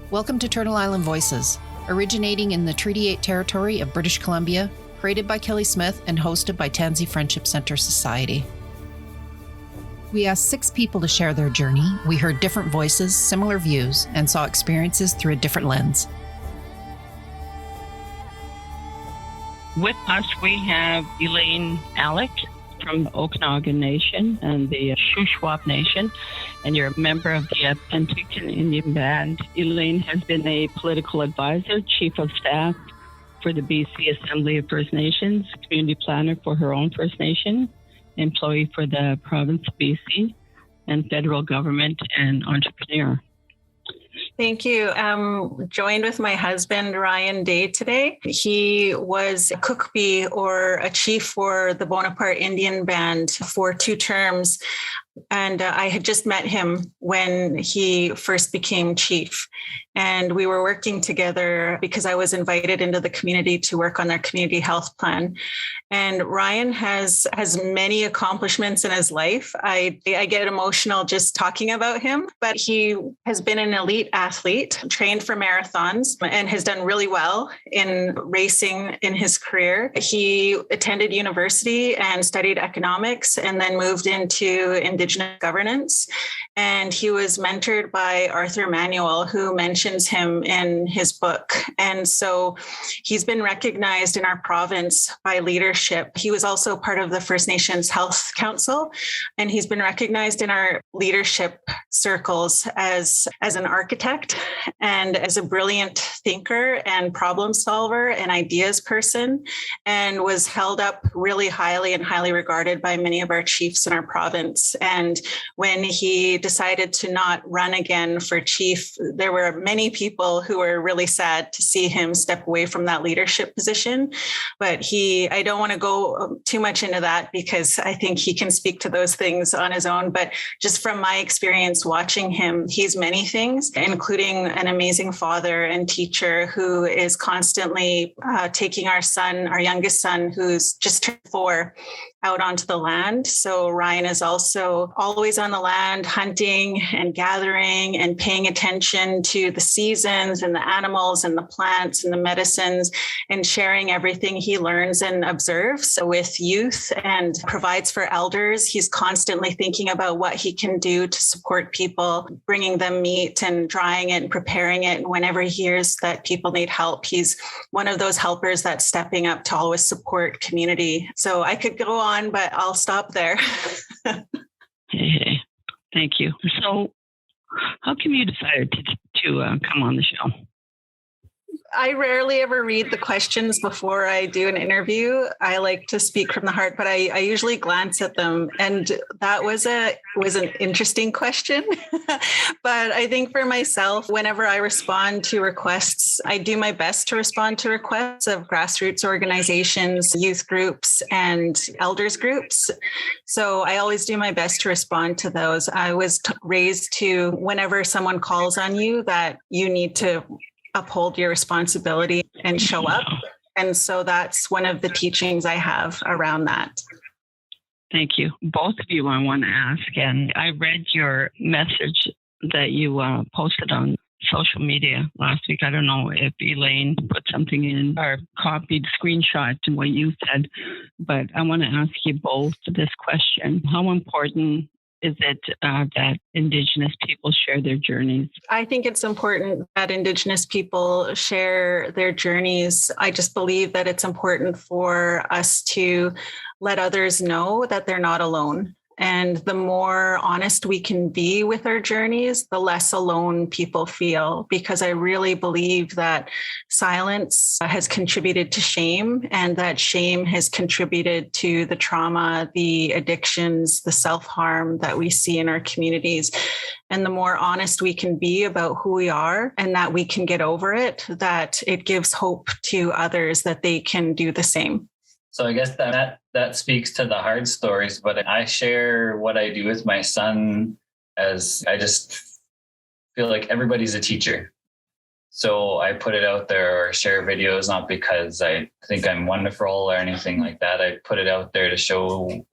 Welcome to Turtle Island Voices, originating in the Treaty 8 territory of British Columbia, created by Kelly Smith and hosted by Tansy Friendship Center Society. We asked 6 people to share their journey. We heard different voices, similar views, and saw experiences through a different lens. With us, we have Elaine, Alec from Okanagan Nation and the Shuswap Nation, and you're a member of the Penticton Indian Band. Elaine has been a political advisor, chief of staff for the BC Assembly of First Nations, community planner for her own First Nation, employee for the province of BC, and federal government and entrepreneur. Thank you. I'm joined with my husband, Ryan Day, today. He was a cookbee or a chief for the Bonaparte Indian Band for 2 terms. And I had just met him when he first became chief. And we were working together because I was invited into the community to work on their community health plan. And Ryan has many accomplishments in his life. I get emotional just talking about him, but he has been an elite athlete, trained for marathons, and has done really well in racing in his career. He attended university and studied economics and then moved into Indigenous governance. And he was mentored by Arthur Manuel, who mentions him in his book. And so he's been recognized in our province by leadership. He was also part of the First Nations Health Council, and he's been recognized in our leadership circles as an architect and as a brilliant thinker and problem solver and ideas person, and was held up really highly and highly regarded by many of our chiefs in our province. And when he decided to not run again for chief, there were many people who were really sad to see him step away from that leadership position. But I don't want to go too much into that because I think he can speak to those things on his own. But just from my experience watching him, he's many things, including an amazing father and teacher who is constantly taking our youngest son, who's just turned 4, out onto the land. So Ryan is also always on the land, hunting and gathering and paying attention to the seasons and the animals and the plants and the medicines, and sharing everything he learns and observes with youth and provides for elders. He's constantly thinking about what he can do to support people, bringing them meat and drying it and preparing it. And whenever he hears that people need help, he's one of those helpers that's stepping up to always support community. So I could go on, but I'll stop there. Hey, thank you. So how come you decided to come on the show? I rarely ever read the questions before I do an interview. I like to speak from the heart, but I usually glance at them. And that was an interesting question. But I think for myself, whenever I respond to requests, I do my best to respond to requests of grassroots organizations, youth groups, and elders groups. So I always do my best to respond to those. I was raised to, whenever someone calls on you, that you need to uphold your responsibility and show up. And so that's one of the teachings I have around that. Thank you. Both of you, I want to ask, and I read your message that you posted on social media last week. I don't know if Elaine put something in or copied, screenshot to what you said, but I want to ask you both this question. How important is it that Indigenous people share their journeys? I think it's important that Indigenous people share their journeys. I just believe that it's important for us to let others know that they're not alone. And the more honest we can be with our journeys, the less alone people feel, because I really believe that silence has contributed to shame, and that shame has contributed to the trauma, the addictions, the self-harm that we see in our communities. And the more honest we can be about who we are and that we can get over it, that it gives hope to others that they can do the same. So I guess that speaks to the hard stories, but I share what I do with my son as I just feel like everybody's a teacher. So I put it out there or share videos, not because I think I'm wonderful or anything like that. I put it out there to show,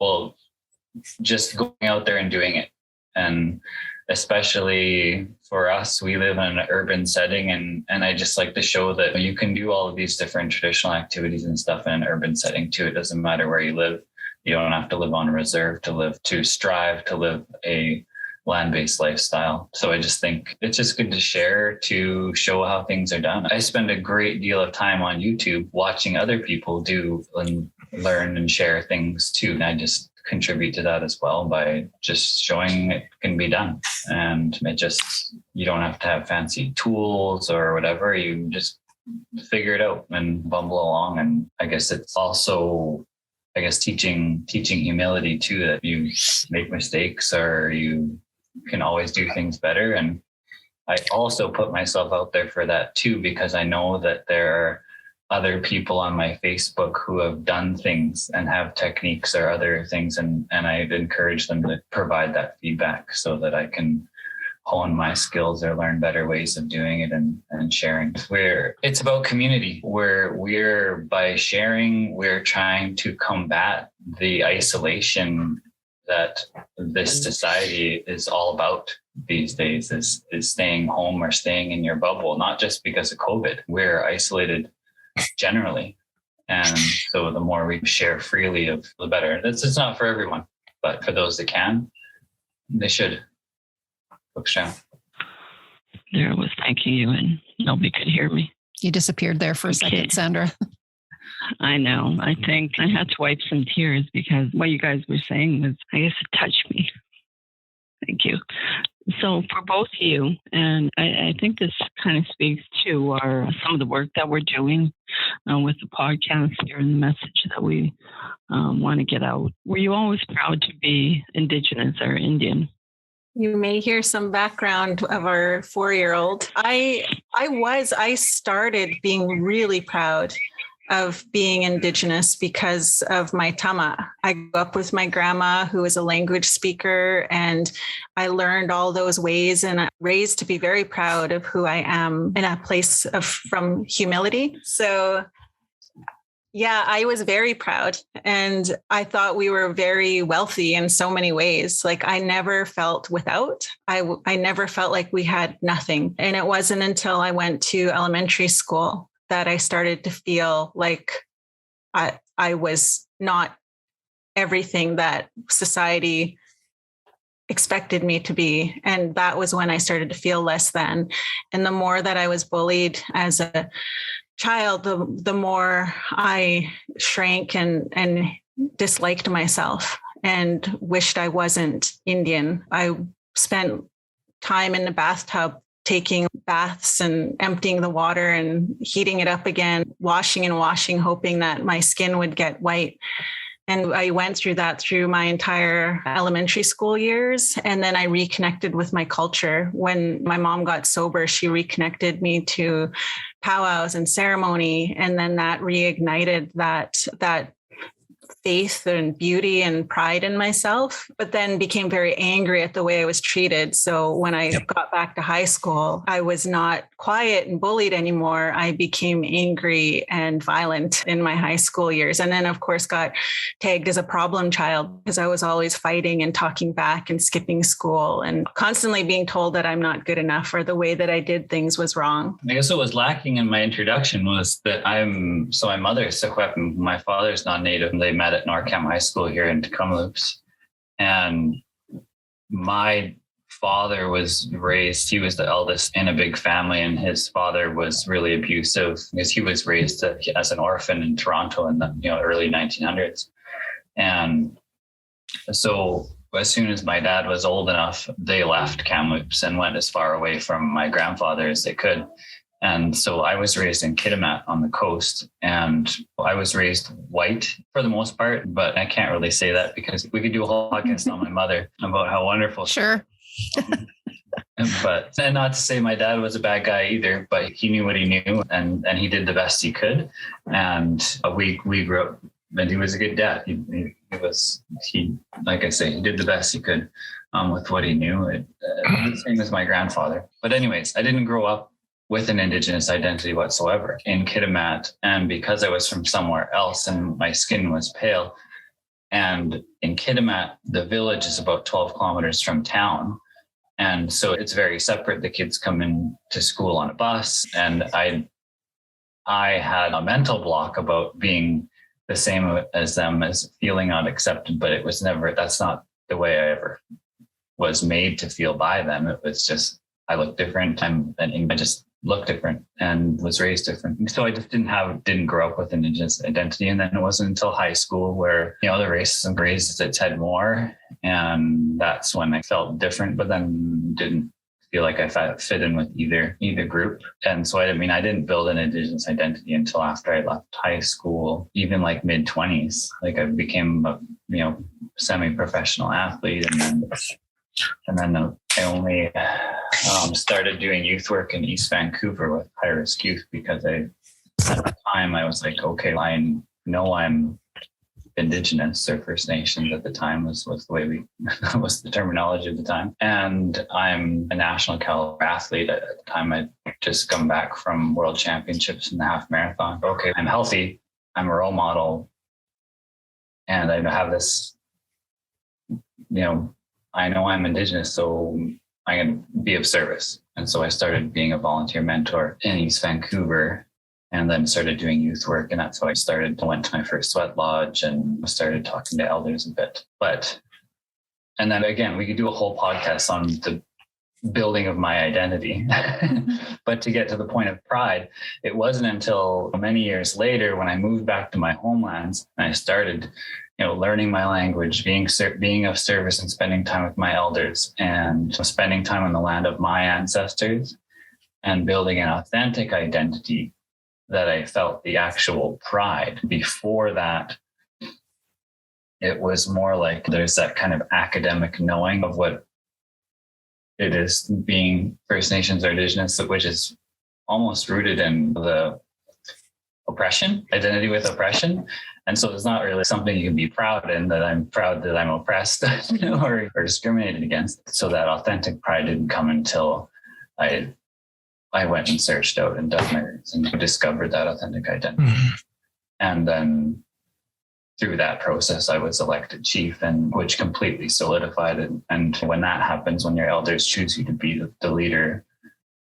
just going out there and doing it. And especially for us, we live in an urban setting, and I just like to show that you can do all of these different traditional activities and stuff in an urban setting too. It doesn't matter where you live. You don't have to live on a reserve to strive to live a land-based lifestyle. So I just think it's just good to share, to show how things are done. I spend a great deal of time on YouTube watching other people do and learn and share things too. And I just contribute to that as well by just showing it can be done. And you don't have to have fancy tools or whatever. You just figure it out and bumble along. And I guess it's also, teaching humility too, that you make mistakes or you can always do things better. And I also put myself out there for that too, because I know that there are other people on my Facebook who have done things and have techniques or other things. And I'd encourage them to provide that feedback so that I can hone my skills or learn better ways of doing it and sharing. It's about community, where by sharing, we're trying to combat the isolation that this society is all about these days, is staying home or staying in your bubble, not just because of COVID. We're isolated generally. And so the more we share freely, the better. It's not for everyone, but for those that can, they should. There I was thanking you and nobody could hear me. You disappeared there for a second, Sandra. I know. I think I had to wipe some tears because what you guys were saying was, I guess, it touched me. Thank you. So for both of you, and I think this kind of speaks to some of the work that we're doing with the podcast here and the message that we want to get out. Were you always proud to be Indigenous or Indian? You may hear some background of our 4-year-old. I started being really proud of being Indigenous because of my tama. I grew up with my grandma, who was a language speaker, and I learned all those ways and raised to be very proud of who I am in a place from humility. So yeah, I was very proud, and I thought we were very wealthy in so many ways. Like I never felt without. I never felt like we had nothing. And it wasn't until I went to elementary school that I started to feel like I was not everything that society expected me to be. And that was when I started to feel less than. And the more that I was bullied as a child, the more I shrank and disliked myself and wished I wasn't Indian. I spent time in the bathtub taking baths and emptying the water and heating it up again, washing and washing, hoping that my skin would get white. And I went through that through my entire elementary school years. And then I reconnected with my culture. When my mom got sober, she reconnected me to powwows and ceremony. And then that reignited that faith and beauty and pride in myself, but then became very angry at the way I was treated. So when I got back to high school, I was not quiet and bullied anymore. I became angry and violent in my high school years. And then of course got tagged as a problem child because I was always fighting and talking back and skipping school and constantly being told that I'm not good enough or the way that I did things was wrong. I guess what was lacking in my introduction was that my mother's Secwepemc, my father's non-native, and they met at Norcam High School here in Kamloops. And my father was raised, he was the eldest in a big family, and his father was really abusive because he was raised as an orphan in Toronto in the early 1900s. And so as soon as my dad was old enough, they left Kamloops and went as far away from my grandfather as they could. And so I was raised in Kitimat on the coast, and I was raised white for the most part, but I can't really say that because we could do a whole podcast on my mother about how wonderful. Sure. And not to say my dad was a bad guy either, but he knew what he knew and he did the best he could. And we grew up, and he was a good dad. He like I say, he did the best he could with what he knew. The same as my grandfather. But anyways, I didn't grow up with an Indigenous identity whatsoever in Kitimat. And because I was from somewhere else and my skin was pale, and in Kitimat, the village is about 12 kilometers from town. And so it's very separate. The kids come in to school on a bus, and I had a mental block about being the same as them, as feeling unaccepted, but it was never, that's not the way I ever was made to feel by them. It was just, I look different. I just look different and was raised different. So I just didn't grow up with Indigenous identity. And then it wasn't until high school where, the racism raised its head more. And that's when I felt different, but then didn't feel like I fit in with either group. And so I didn't build an Indigenous identity until after I left high school, even like mid-20s. Like I became a, semi-professional athlete. And then I only started doing youth work in East Vancouver with high-risk youth, because at the time I was like, okay, I know I'm Indigenous or First Nations at the time was the way was the terminology at the time. And I'm a national caliber athlete. At the time, I'd just come back from world championships in the half marathon. Okay, I'm healthy. I'm a role model. And I have this, I know I'm Indigenous, so I'm going to be of service. And so I started being a volunteer mentor in East Vancouver, and then started doing youth work. And that's how I went to my first sweat lodge and started talking to elders a bit. And then again, we could do a whole podcast on the building of my identity. But to get to the point of pride, it wasn't until many years later when I moved back to my homelands and I started, learning my language, being of service and spending time with my elders and spending time on the land of my ancestors and building an authentic identity, that I felt the actual pride. Before that, it was more like there's that kind of academic knowing of what it is being First Nations or Indigenous, which is almost rooted in the identity with oppression. And so it's not really something you can be proud in, that I'm proud that I'm oppressed or discriminated against. So that authentic pride didn't come until I went and searched out and done my roots and discovered that authentic identity. Mm-hmm. And then through that process, I was elected chief, and which completely solidified it. And when that happens, when your elders choose you to be the leader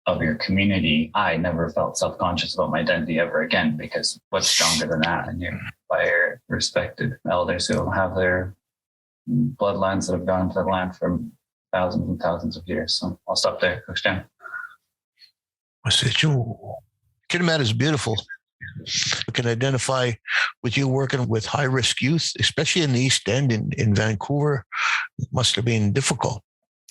of your community, I never felt self-conscious about my identity ever again, because what's stronger than that? And you're by your respected elders who have their bloodlines that have gone into the land for thousands and thousands of years. So I'll stop there. Coach Dan. Kitimat is beautiful. I can identify with you working with high-risk youth, especially in the East End in Vancouver. It must have been difficult,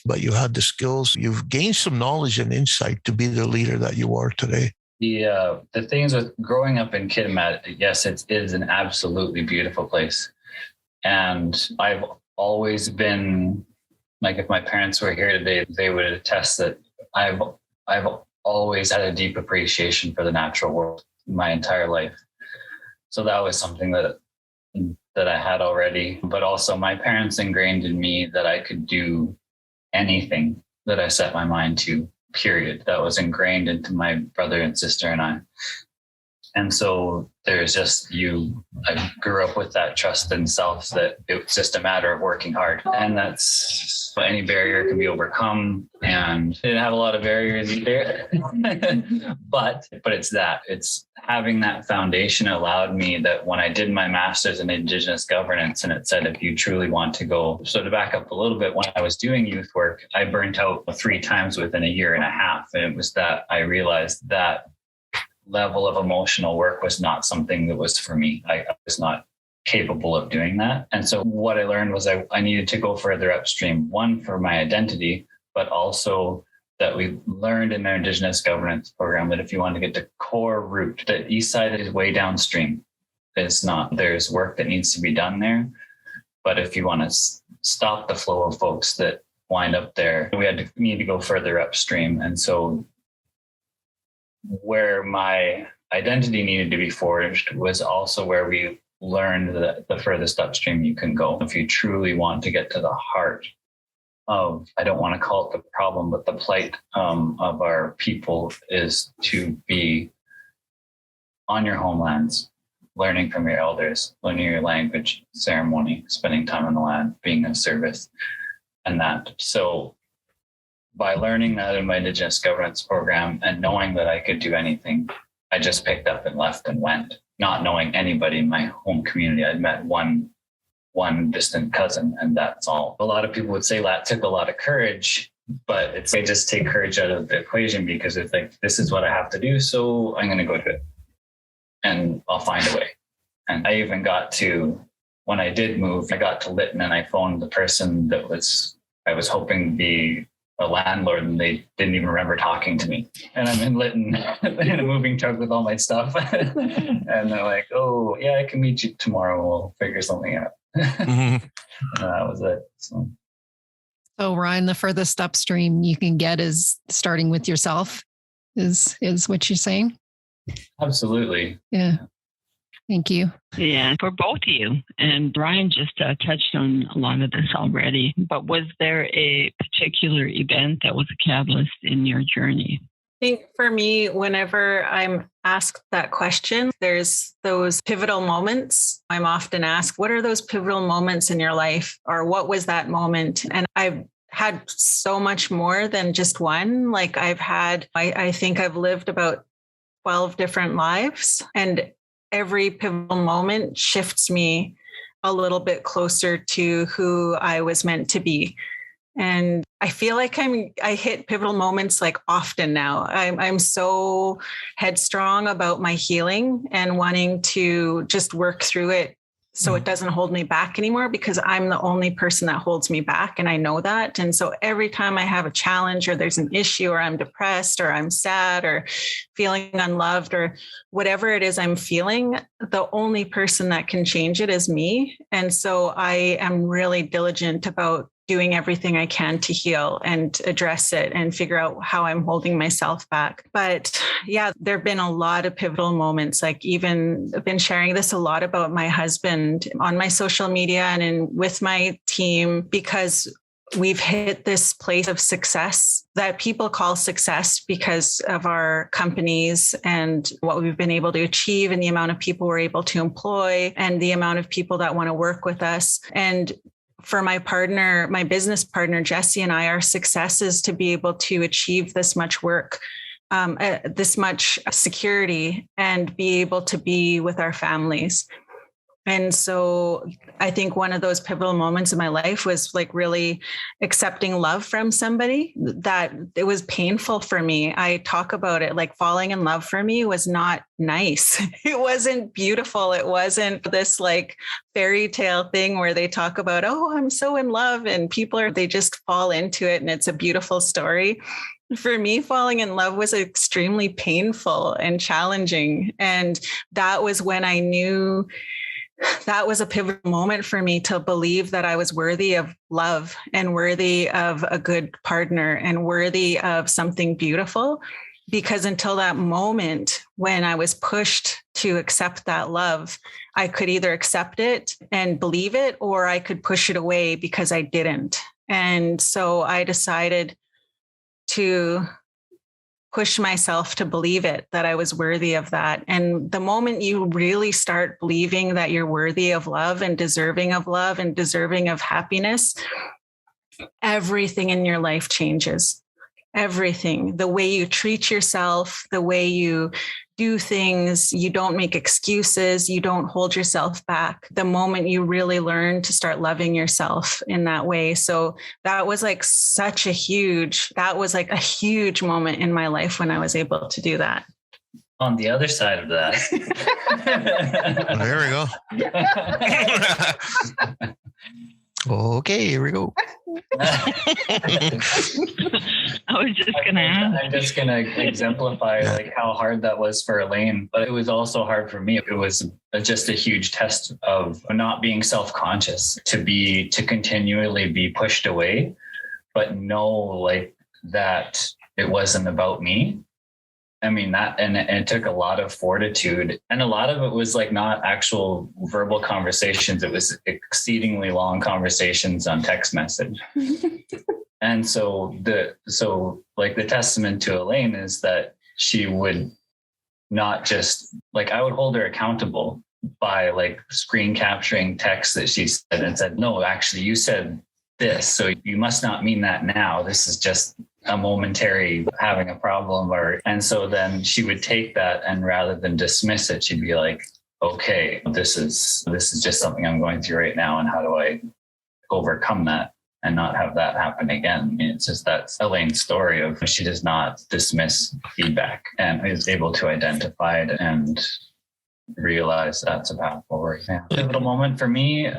but you had the skills. You've gained some knowledge and insight to be the leader that you are today. The things with growing up in Kitimat, yes, it is an absolutely beautiful place. And I've always been, like, if my parents were here today, they would attest that I've always had a deep appreciation for the natural world my entire life. So that was something that I had already, but also my parents ingrained in me that I could do anything that I set my mind to, period. That was ingrained into my brother and sister and I. And so there's just I grew up with that trust in self that it's just a matter of working hard. And that's any barrier can be overcome. And I didn't have a lot of barriers either. but it's having that foundation allowed me that when I did my master's in Indigenous governance, and it said, if you truly want to go, so to back up a little bit, when I was doing youth work, I burnt out 3 times within a year and a half. And it was that I realized that level of emotional work was not something that was for me. I was not capable of doing that. And so what I learned was I needed to go further upstream, one, for my identity, but also that we learned in our Indigenous governance program that if you want to get the core root, the east side is way downstream. There's work that needs to be done there. But if you want to stop the flow of folks that wind up there, we need to go further upstream. And so where my identity needed to be forged was also where we learned that the furthest upstream you can go. If you truly want to get to the heart of, I don't want to call it the problem, but the plight of our people, is to be on your homelands, learning from your elders, learning your language, ceremony, spending time on the land, being of service, and that. So by learning that in my Indigenous governance program and knowing that I could do anything, I just picked up and left and went, not knowing anybody in my home community. I'd met one distant cousin, and that's all. A lot of people would say that took a lot of courage, but I just take courage out of the equation because it's like, this is what I have to do, so I'm going to go do it and I'll find a way. And I even got to, when I did move, I got to Lytton and I phoned the person I was hoping to be a landlord, and they didn't even remember talking to me. And I'm in Lytton in a moving truck with all my stuff. And they're like, oh yeah, I can meet you tomorrow. We'll figure something out. And that was it. So Ryan, the furthest upstream you can get is starting with yourself, is what you're saying? Absolutely. Yeah. Thank you. Yeah, for both of you. And Ryan just touched on a lot of this already, but was there a particular event that was a catalyst in your journey? I think for me, whenever I'm asked that question, there's those pivotal moments. I'm often asked, what are those pivotal moments in your life? Or what was that moment? And I've had so much more than just one. Like I think I've lived about 12 different lives, and every pivotal moment shifts me a little bit closer to who I was meant to be. And I feel like I hit pivotal moments like often now. I'm so headstrong about my healing and wanting to just work through it so it doesn't hold me back anymore, because I'm the only person that holds me back. And I know that. And so every time I have a challenge or there's an issue or I'm depressed or I'm sad or feeling unloved or whatever it is I'm feeling, the only person that can change it is me. And so I am really diligent about doing everything I can to heal and address it and figure out how I'm holding myself back. But yeah, there've been a lot of pivotal moments. Like even I've been sharing this a lot about my husband on my social media and with my team, because we've hit this place of success that people call success because of our companies and what we've been able to achieve and the amount of people we're able to employ and the amount of people that want to work with us. And for my partner, my business partner, Jesse, and I, our success is to be able to achieve this much work, this much security, and be able to be with our families. And so I think one of those pivotal moments in my life was like really accepting love from somebody that it was painful for me. I talk about it like falling in love for me was not nice. It wasn't beautiful. It wasn't this like fairy tale thing where they talk about, oh, I'm so in love, and they just fall into it and it's a beautiful story. For me, falling in love was extremely painful and challenging. And that was when I knew that was a pivotal moment for me to believe that I was worthy of love and worthy of a good partner and worthy of something beautiful. Because until that moment when I was pushed to accept that love, I could either accept it and believe it, or I could push it away because I didn't. And so I decided to push myself to believe it, that I was worthy of that. And the moment you really start believing that you're worthy of love and deserving of happiness, everything in your life changes. Everything, the way you treat yourself, the way you do things, you don't make excuses, you don't hold yourself back. The moment you really learn to start loving yourself in that way. So that was like a huge moment in my life when I was able to do that. On the other side of that. There we go. Okay, here we go. I was just going to ask. I'm just going to exemplify like how hard that was for Elaine, but it was also hard for me. It was just a huge test of not being self-conscious, to continually be pushed away, but know like that it wasn't about me. I mean, and it took a lot of fortitude, and a lot of it was like not actual verbal conversations. It was exceedingly long conversations on text message. And so the testament to Elaine is that she would not just like, I would hold her accountable by like screen capturing texts that she said and said, no, actually you said this, so you must not mean that now. This is just a momentary having a problem, and so then she would take that, and rather than dismiss it, she'd be like, okay, this is just something I'm going through right now, and how do I overcome that and not have that happen again? I mean, it's just, that's Elaine's story of, she does not dismiss feedback and is able to identify it and realize that's a path forward. Yeah. Pivotal moment for me,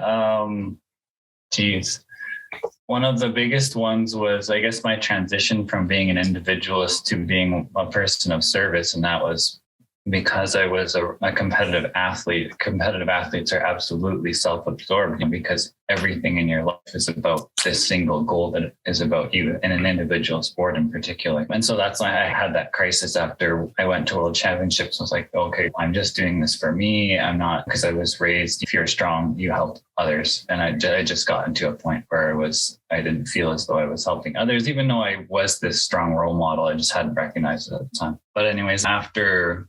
one of the biggest ones was, I guess, my transition from being an individualist to being a person of service. And that was because I was a competitive athlete. Competitive athletes are absolutely self-absorbed because everything in your life is about this single goal that is about you in an individual sport in particular. And so that's why I had that crisis after I went to World Championships. I was like, okay, I'm just doing this for me. I'm not, because I was raised, if you're strong, you help others. And I just got into a point where I didn't feel as though I was helping others, even though I was this strong role model. I just hadn't recognized it at the time. But anyways, after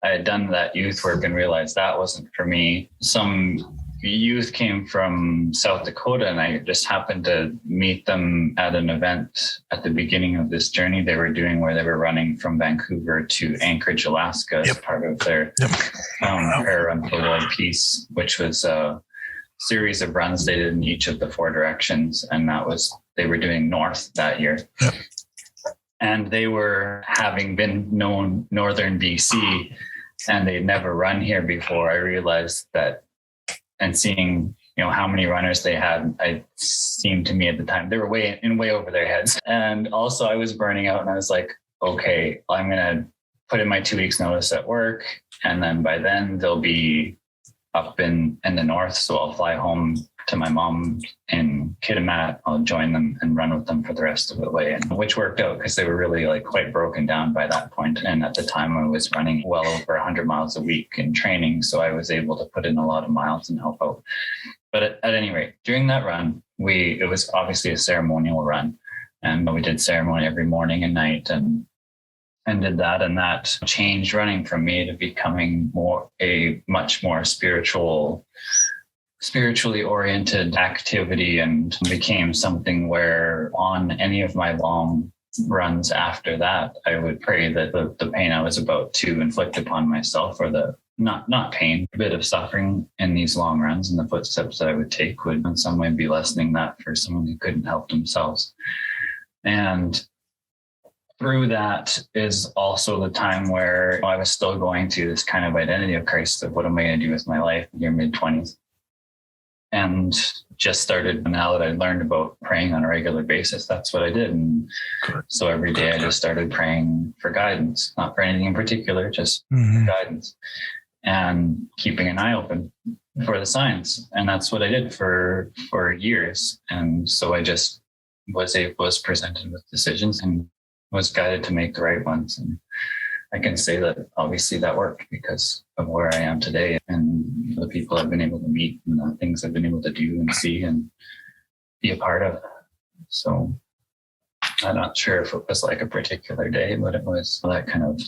I had done that youth work and realized that wasn't for me, some youth came from South Dakota, and I just happened to meet them at an event at the beginning of this journey they were doing, where they were running from Vancouver to Anchorage, Alaska, as part of their prayer run for world peace, which was a series of runs they did in each of the 4 directions. And they were doing north that year. Yep. And they were, having been known northern BC, and they'd never run here before. I realized that, and seeing, how many runners they had, it seemed to me at the time they were way over their heads. And also I was burning out, and I was like, okay, I'm going to put in my 2 weeks notice at work. And then by then they'll be up in the north. So I'll fly home to my mom in Kitimat. I'll join them and run with them for the rest of the way, which worked out because they were really quite broken down by that point. And at the time I was running well over 100 miles a week in training. So I was able to put in a lot of miles and help out. But at any rate, during that run, it was obviously a ceremonial run, and we did ceremony every morning and night, and did that. And that changed running from me to becoming a much more spiritually oriented activity, and became something where on any of my long runs after that, I would pray that the pain I was about to inflict upon myself, or the not pain, a bit of suffering in these long runs and the footsteps that I would take, would in some way be lessening that for someone who couldn't help themselves. And through that is also the time where I was still going through this kind of identity of crisis of, what am I going to do with my life in your mid-20s? And just started, now that I learned about praying on a regular basis, that's what I did. And so every day I just started praying for guidance, not for anything in particular, just for guidance, and keeping an eye open for the signs. And that's what I did for years. And so I just was presented with decisions and was guided to make the right ones. And I can say that obviously that worked because of where I am today, and the people I've been able to meet, and the things I've been able to do and see and be a part of. So I'm not sure if it was like a particular day, but it was that kind of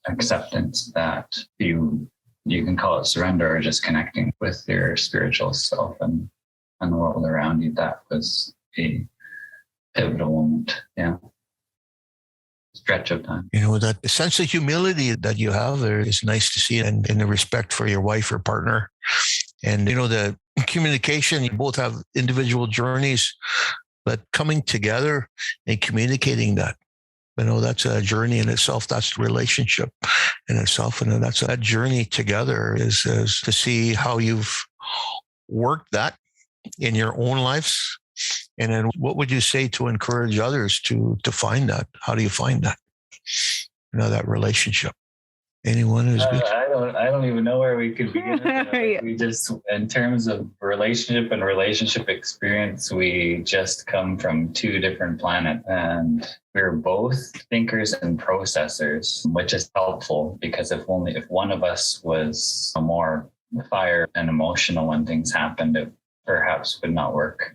acceptance that you can call it surrender, or just connecting with your spiritual self and the world around you. That was a pivotal moment. Yeah. Stretch of time. That sense of humility that you have there is nice to see, and the respect for your wife or partner. And, the communication, you both have individual journeys, but coming together and communicating that, that's a journey in itself. That's the relationship in itself. And that's that journey together is to see how you've worked that in your own lives. And then what would you say to encourage others to find that? How do you find that? That relationship. Anyone who's good? I don't even know where we could begin. We just, in terms of relationship and relationship experience, we just come from 2 different planets, and we're both thinkers and processors, which is helpful because if one of us was more fire and emotional when things happened, it perhaps would not work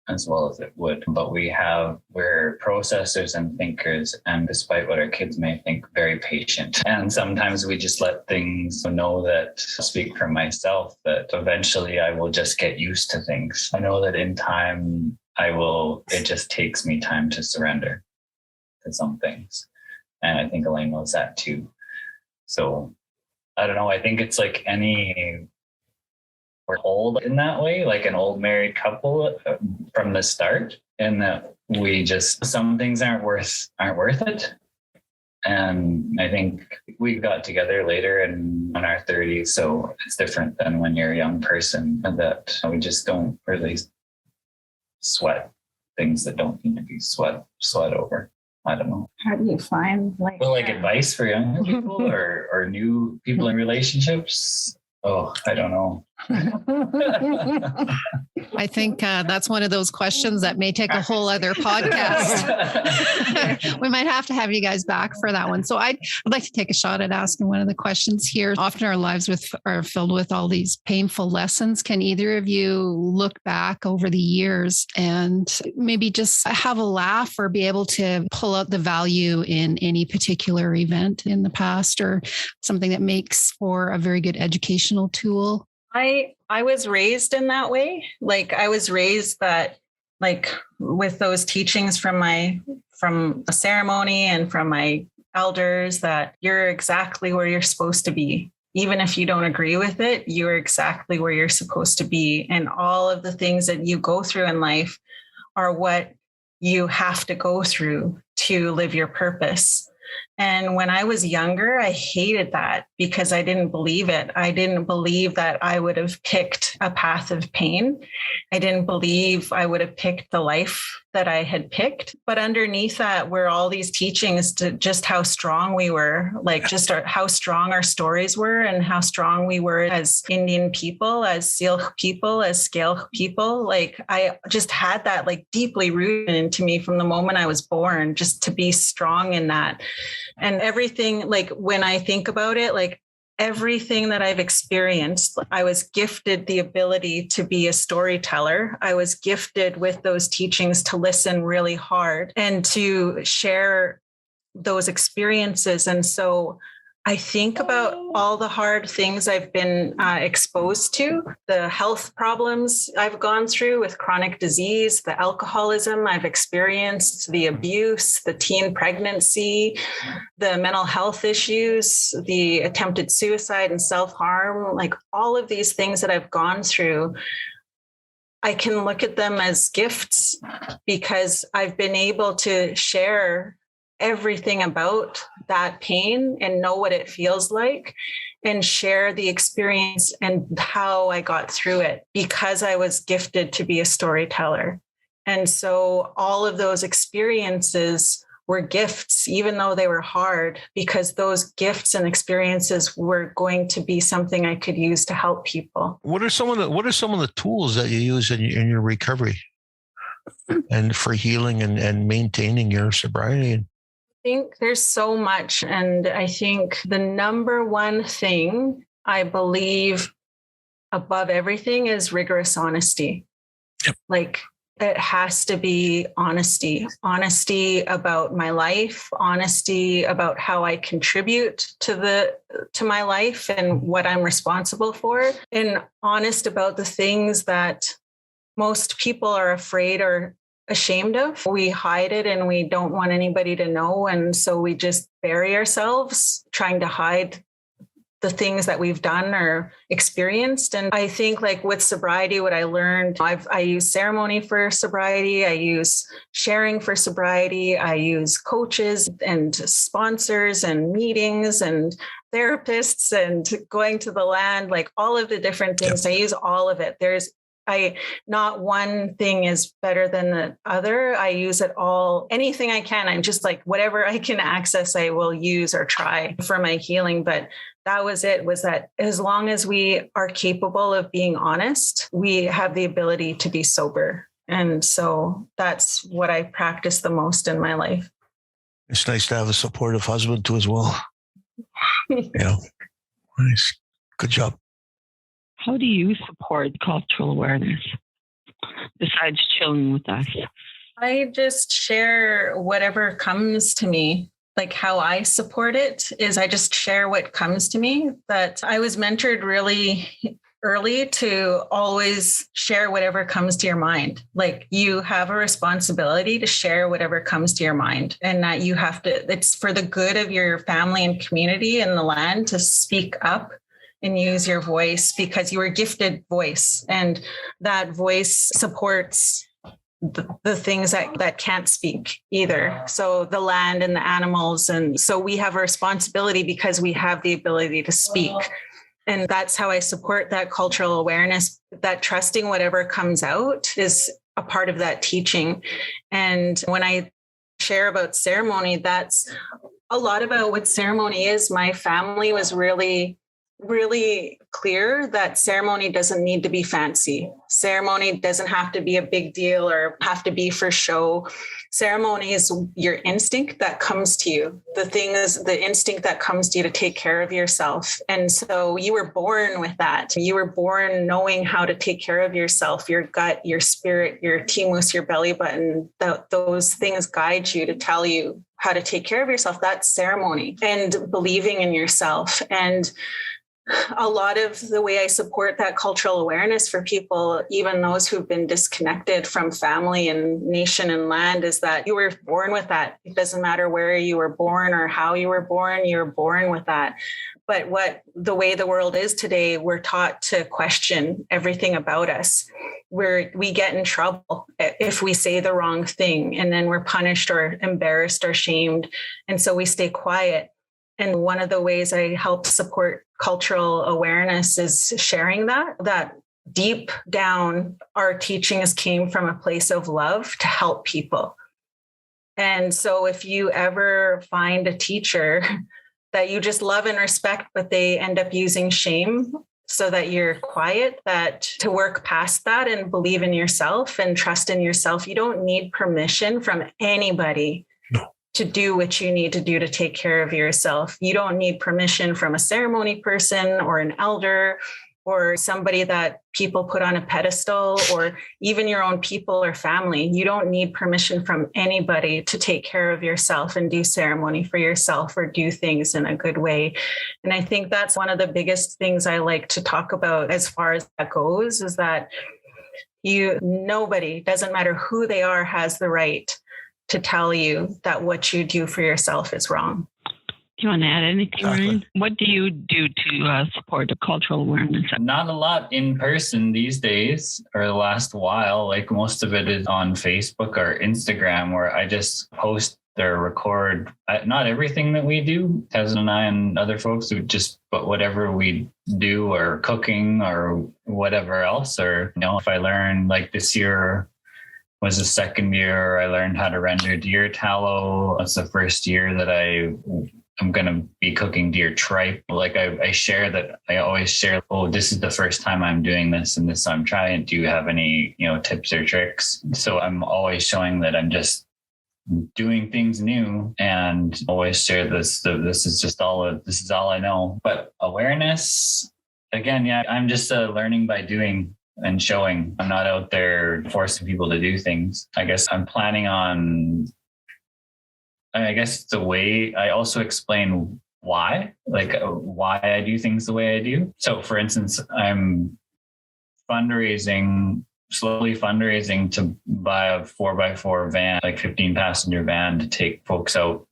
as well as it would. But we're processors and thinkers, and despite what our kids may think, very patient. And sometimes we just let things know that, speak for myself, that eventually I will just get used to things. I know that in time it just takes me time to surrender. to some things. And I think Elaine knows that too. So I don't know. I think it's like we're old in that way, like an old married couple from the start, and that we just, some things aren't worth it. And I think we got together later in our 30s. So it's different than when you're a young person, and that we just don't really sweat things that don't need to be sweat over. I don't know. How do you find like advice for young people or new people in relationships? Oh, I don't know. I think that's one of those questions that may take a whole other podcast. We might have to have you guys back for that one. So I'd like to take a shot at asking one of the questions here. Often our lives are filled with all these painful lessons. Can either of you look back over the years and maybe just have a laugh or be able to pull out the value in any particular event in the past, or something that makes for a very good educational tool? I was raised in that way. Like I was raised that, like, with those teachings from a ceremony and from my elders, that you're exactly where you're supposed to be. Even if you don't agree with it, you're exactly where you're supposed to be. And all of the things that you go through in life are what you have to go through to live your purpose. And when I was younger, I hated that because I didn't believe it. I didn't believe that I would have picked a path of pain. I didn't believe I would have picked the life that I had picked. But underneath that were all these teachings to just how strong we were, like just how strong our stories were and how strong we were as Indian people, as Syilx people, as Scale people. Like I just had that like deeply rooted into me from the moment I was born, just to be strong in that. And everything, like when I think about it, like everything that I've experienced, I was gifted the ability to be a storyteller. I was gifted with those teachings to listen really hard and to share those experiences. And so I think about all the hard things I've been exposed to, the health problems I've gone through with chronic disease, the alcoholism I've experienced, the abuse, the teen pregnancy, the mental health issues, the attempted suicide and self-harm, like all of these things that I've gone through. I can look at them as gifts because I've been able to share everything about that pain and know what it feels like and share the experience and how I got through it because I was gifted to be a storyteller. And so all of those experiences were gifts, even though they were hard, because those gifts and experiences were going to be something I could use to help people. What are some of the tools that you use in your recovery and for healing and maintaining your sobriety? I think there's so much. And I think the number one thing I believe above everything is rigorous honesty. Yep. Like it has to be honesty about my life, honesty about how I contribute to my life and what I'm responsible for, and honest about the things that most people are afraid or ashamed of. We hide it and we don't want anybody to know. And so we just bury ourselves trying to hide the things that we've done or experienced. And I think like with sobriety, what I learned, I use ceremony for sobriety. I use sharing for sobriety. I use coaches and sponsors and meetings and therapists and going to the land, like all of the different things. I use all of it. Not one thing is better than the other. I use it all, anything I can. I'm just like, whatever I can access, I will use or try for my healing. But that was that as long as we are capable of being honest, we have the ability to be sober. And so that's what I practice the most in my life. It's nice to have a supportive husband too as well. Yeah. Nice. Good job. How do you support cultural awareness besides chilling with us? I just share whatever comes to me. Like how I support it is I just share what comes to me. That I was mentored really early to always share whatever comes to your mind. Like, you have a responsibility to share whatever comes to your mind, and that you have to, it's for the good of your family and community and the land to speak up and use your voice, because you are gifted voice, and that voice supports the things that can't speak either. So the land and the animals. And so we have a responsibility because we have the ability to speak. And that's how I support that cultural awareness, that trusting whatever comes out is a part of that teaching. And when I share about ceremony, that's a lot about what ceremony is. My family was really clear that ceremony doesn't need to be fancy. Ceremony doesn't have to be a big deal or have to be for show. Ceremony is your instinct that comes to you. The thing is the instinct that comes to you to take care of yourself. And so you were born with that. You were born knowing how to take care of yourself, your gut, your spirit, your timus, your belly button. Those things guide you to tell you how to take care of yourself. That's ceremony, and believing in yourself. And a lot of the way I support that cultural awareness for people, even those who've been disconnected from family and nation and land, is that you were born with that. It doesn't matter where you were born or how you were born with that. But the way the world is today, we're taught to question everything about us. We get in trouble if we say the wrong thing, and then we're punished or embarrassed or shamed. And so we stay quiet. And one of the ways I help support cultural awareness is sharing that deep down, our teachings came from a place of love to help people. And so if you ever find a teacher that you just love and respect, but they end up using shame so that you're quiet, that to work past that and believe in yourself and trust in yourself, you don't need permission from anybody to do what you need to do to take care of yourself. You don't need permission from a ceremony person or an elder or somebody that people put on a pedestal, or even your own people or family. You don't need permission from anybody to take care of yourself and do ceremony for yourself or do things in a good way. And I think that's one of the biggest things I like to talk about as far as that goes, is that nobody, doesn't matter who they are, has the right to tell you that what you do for yourself is wrong. Do you want to add anything, Ryan? What do you do to support the cultural awareness? Not a lot in person these days, or the last while. Like, most of it is on Facebook or Instagram, where I just post or record not everything that we do, Tez and I and other folks, but whatever we do, or cooking or whatever else. Or, if I learn, like this year was the second year I learned how to render deer tallow. It's the first year that I'm going to be cooking deer tripe. Like, I always share, this is the first time I'm doing this and this I'm trying. Do you have any, tips or tricks? So I'm always showing that I'm just doing things new, and always share this. This is all I know. But awareness, again, I'm just learning by doing and showing. I'm not out there forcing people to do things. I guess I'm planning on, it's the way I also explain why I do things the way I do. So for instance, I'm slowly fundraising to buy a 4x4 van, like 15 passenger van, to take folks out.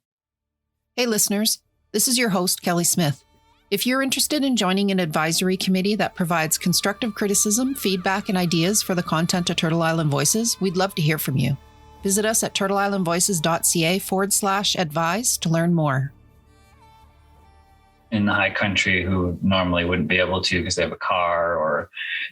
Hey listeners, this is your host, Kelly Smith. If you're interested in joining an advisory committee that provides constructive criticism, feedback, and ideas for the content of Turtle Island Voices, we'd love to hear from you. Visit us at turtleislandvoices.ca/advise to learn more. In the high country, who normally wouldn't be able to because they have a car, or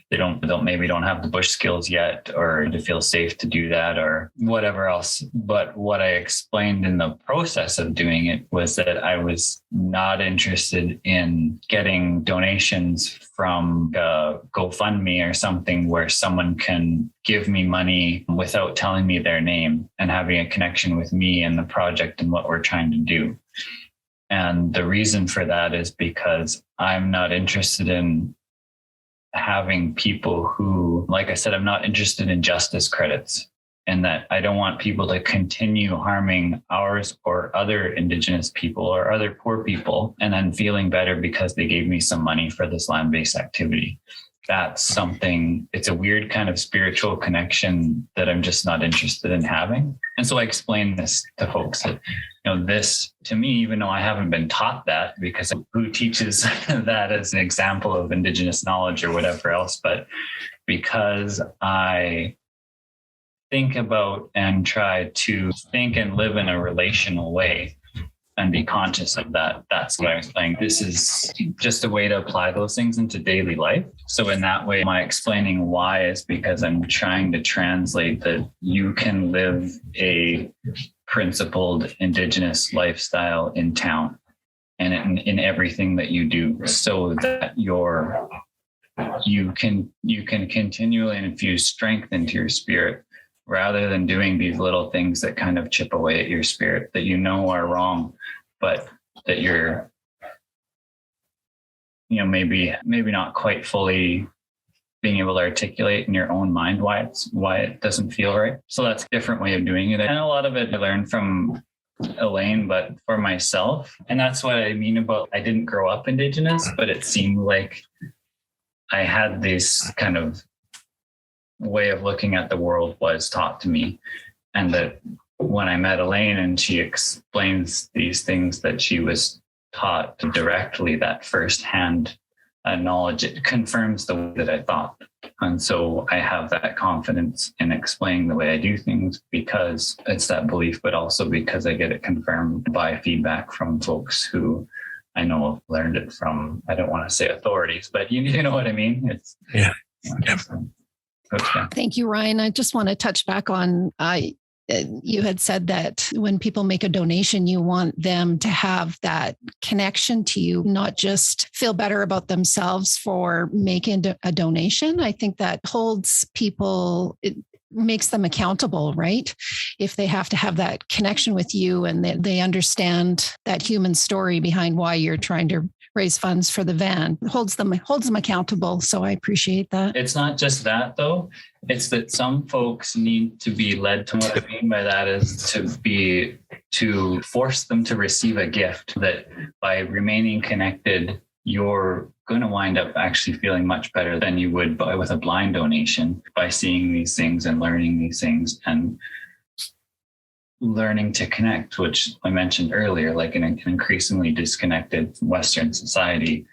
they don't have the bush skills yet, or to feel safe to do that, or whatever else. But what I explained in the process of doing it was that I was not interested in getting donations from GoFundMe or something where someone can give me money without telling me their name and having a connection with me and the project and what we're trying to do. And the reason for that is because I'm not interested in having people who, like I said, I'm not interested in justice credits, and that I don't want people to continue harming ours or other Indigenous people or other poor people and then feeling better because they gave me some money for this land-based activity. that's something, it's a weird kind of spiritual connection that I'm just not interested in having. And so I explain this to folks that, this to me, even though I haven't been taught that, because who teaches that as an example of Indigenous knowledge or whatever else, but because I think about and try to think and live in a relational way and be conscious of that. That's what I was saying. This is just a way to apply those things into daily life. So in that way, my explaining why is because I'm trying to translate that you can live a principled Indigenous lifestyle in town and in everything that you do, so that you can continually infuse strength into your spirit, rather than doing these little things that kind of chip away at your spirit that are wrong, but that you're, maybe not quite fully being able to articulate in your own mind why it doesn't feel right. So that's a different way of doing it. And a lot of it I learned from Elaine, but for myself. And that's what I mean about, I didn't grow up Indigenous, but it seemed like I had this kind of way of looking at the world was taught to me. And that when I met Elaine and she explains these things that she was taught directly, that firsthand knowledge, it confirms the way that I thought. And so I have that confidence in explaining the way I do things, because it's that belief, but also because I get it confirmed by feedback from folks who I know have learned it from, I don't want to say authorities, but you know what I mean? It's yeah. Okay. Thank you, Ryan. I just want to touch back on, you had said that when people make a donation, you want them to have that connection to you, not just feel better about themselves for making a donation. I think that holds people, it makes them accountable, right? If they have to have that connection with you and they understand that human story behind why you're trying to raise funds for the van, holds them accountable. So I appreciate that. It's not just that though. It's that some folks need to be led to. What I mean by that is to force them to receive a gift that by remaining connected, you're going to wind up actually feeling much better than you would with a blind donation, by seeing these things and learning these things and learning to connect, which I mentioned earlier, like in an increasingly disconnected Western society,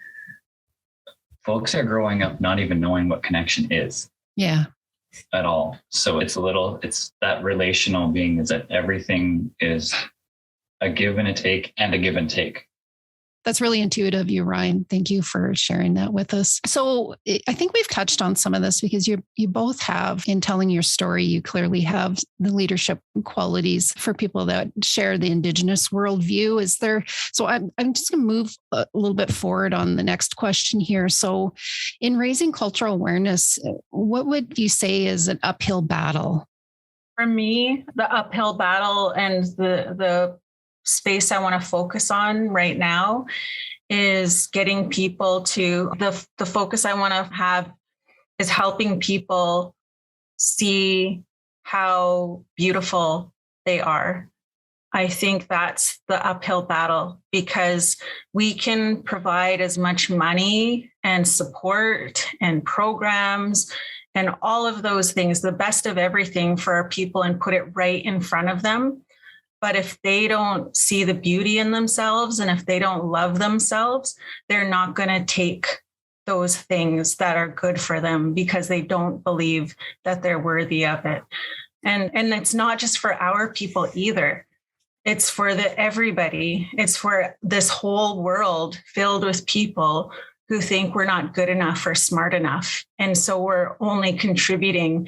folks are growing up not even knowing what connection is. Yeah. At all. So it's that relational being, is that everything is a give and a take and a give and take. That's really intuitive of you, Ryan. Thank you for sharing that with us. So I think we've touched on some of this because you both have, in telling your story, you clearly have the leadership qualities for people that share the Indigenous worldview. So I'm just going to move a little bit forward on the next question here. So in raising cultural awareness, what would you say is an uphill battle? For me, the uphill battle and the space I want to focus on right now is getting people to the focus I want to have is helping people see how beautiful they are. I think that's the uphill battle, because we can provide as much money and support and programs and all of those things, the best of everything for our people, and put it right in front of them. But if they don't see the beauty in themselves and if they don't love themselves, they're not going to take those things that are good for them, because they don't believe that they're worthy of it. And it's not just for our people either. It's for everybody. It's for this whole world filled with people who think we're not good enough or smart enough. And so we're only contributing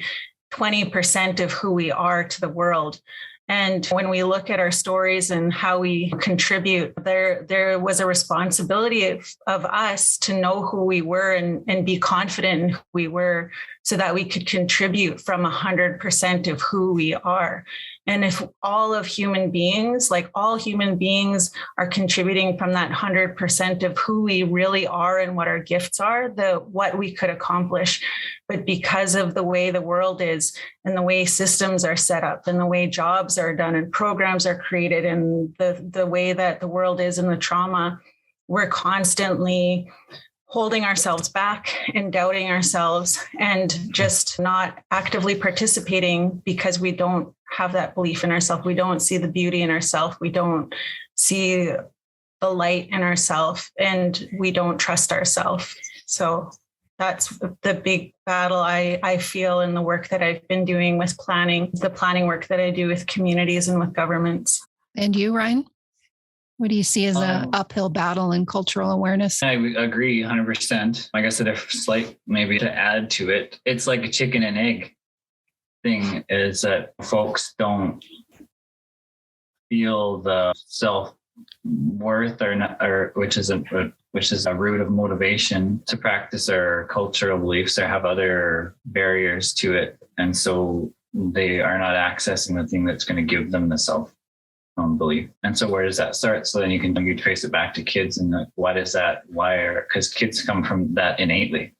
20% of who we are to the world. And when we look at our stories and how we contribute, there was a responsibility of us to know who we were and be confident in who we were, so that we could contribute from 100% of who we are. And if all human beings are contributing from that 100% of who we really are and what our gifts are, what we could accomplish. But because of the way the world is and the way systems are set up and the way jobs are done and programs are created and the way that the world is and the trauma, we're constantly holding ourselves back and doubting ourselves and just not actively participating because we don't have that belief in ourselves. We don't see the beauty in ourselves. We don't see the light in ourselves, and we don't trust ourselves. So that's the big battle I feel in the work that I've been doing with planning, the planning work that I do with communities and with governments. And you, Ryan? What do you see as an uphill battle in cultural awareness? I agree 100%. I guess a slight, maybe to add to it, it's like a chicken and egg thing, is that folks don't feel the self-worth or which is a root of motivation to practice our cultural beliefs, or have other barriers to it. And so they are not accessing the thing that's going to give them the self-belief. And so where does that start? So then you trace it back to kids, and what is that? Because kids come from that innately.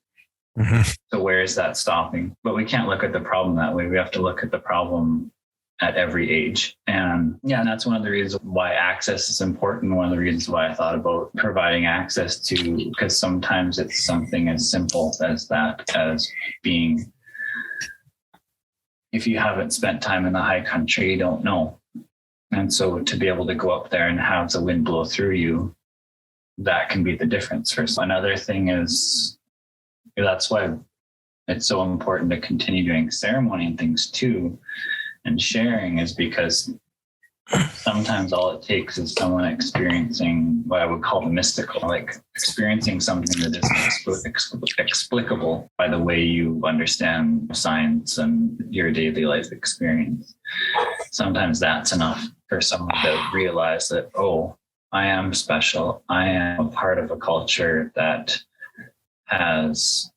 Mm-hmm. So where is that stopping? But we can't look at the problem that way. We have to look at the problem at every age. And that's one of the reasons why access is important. One of the reasons why I thought about providing access to, because sometimes it's something as simple as that, as being, if you haven't spent time in the high country, you don't know. And so to be able to go up there and have the wind blow through you, that can be the difference. For another thing is, that's why it's so important to continue doing ceremony and things too, and sharing, is because sometimes all it takes is someone experiencing what I would call the mystical, like experiencing something that isn't explicable by the way you understand science and your daily life experience. Sometimes that's enough for someone to realize that, oh, I am special. I am a part of a culture that has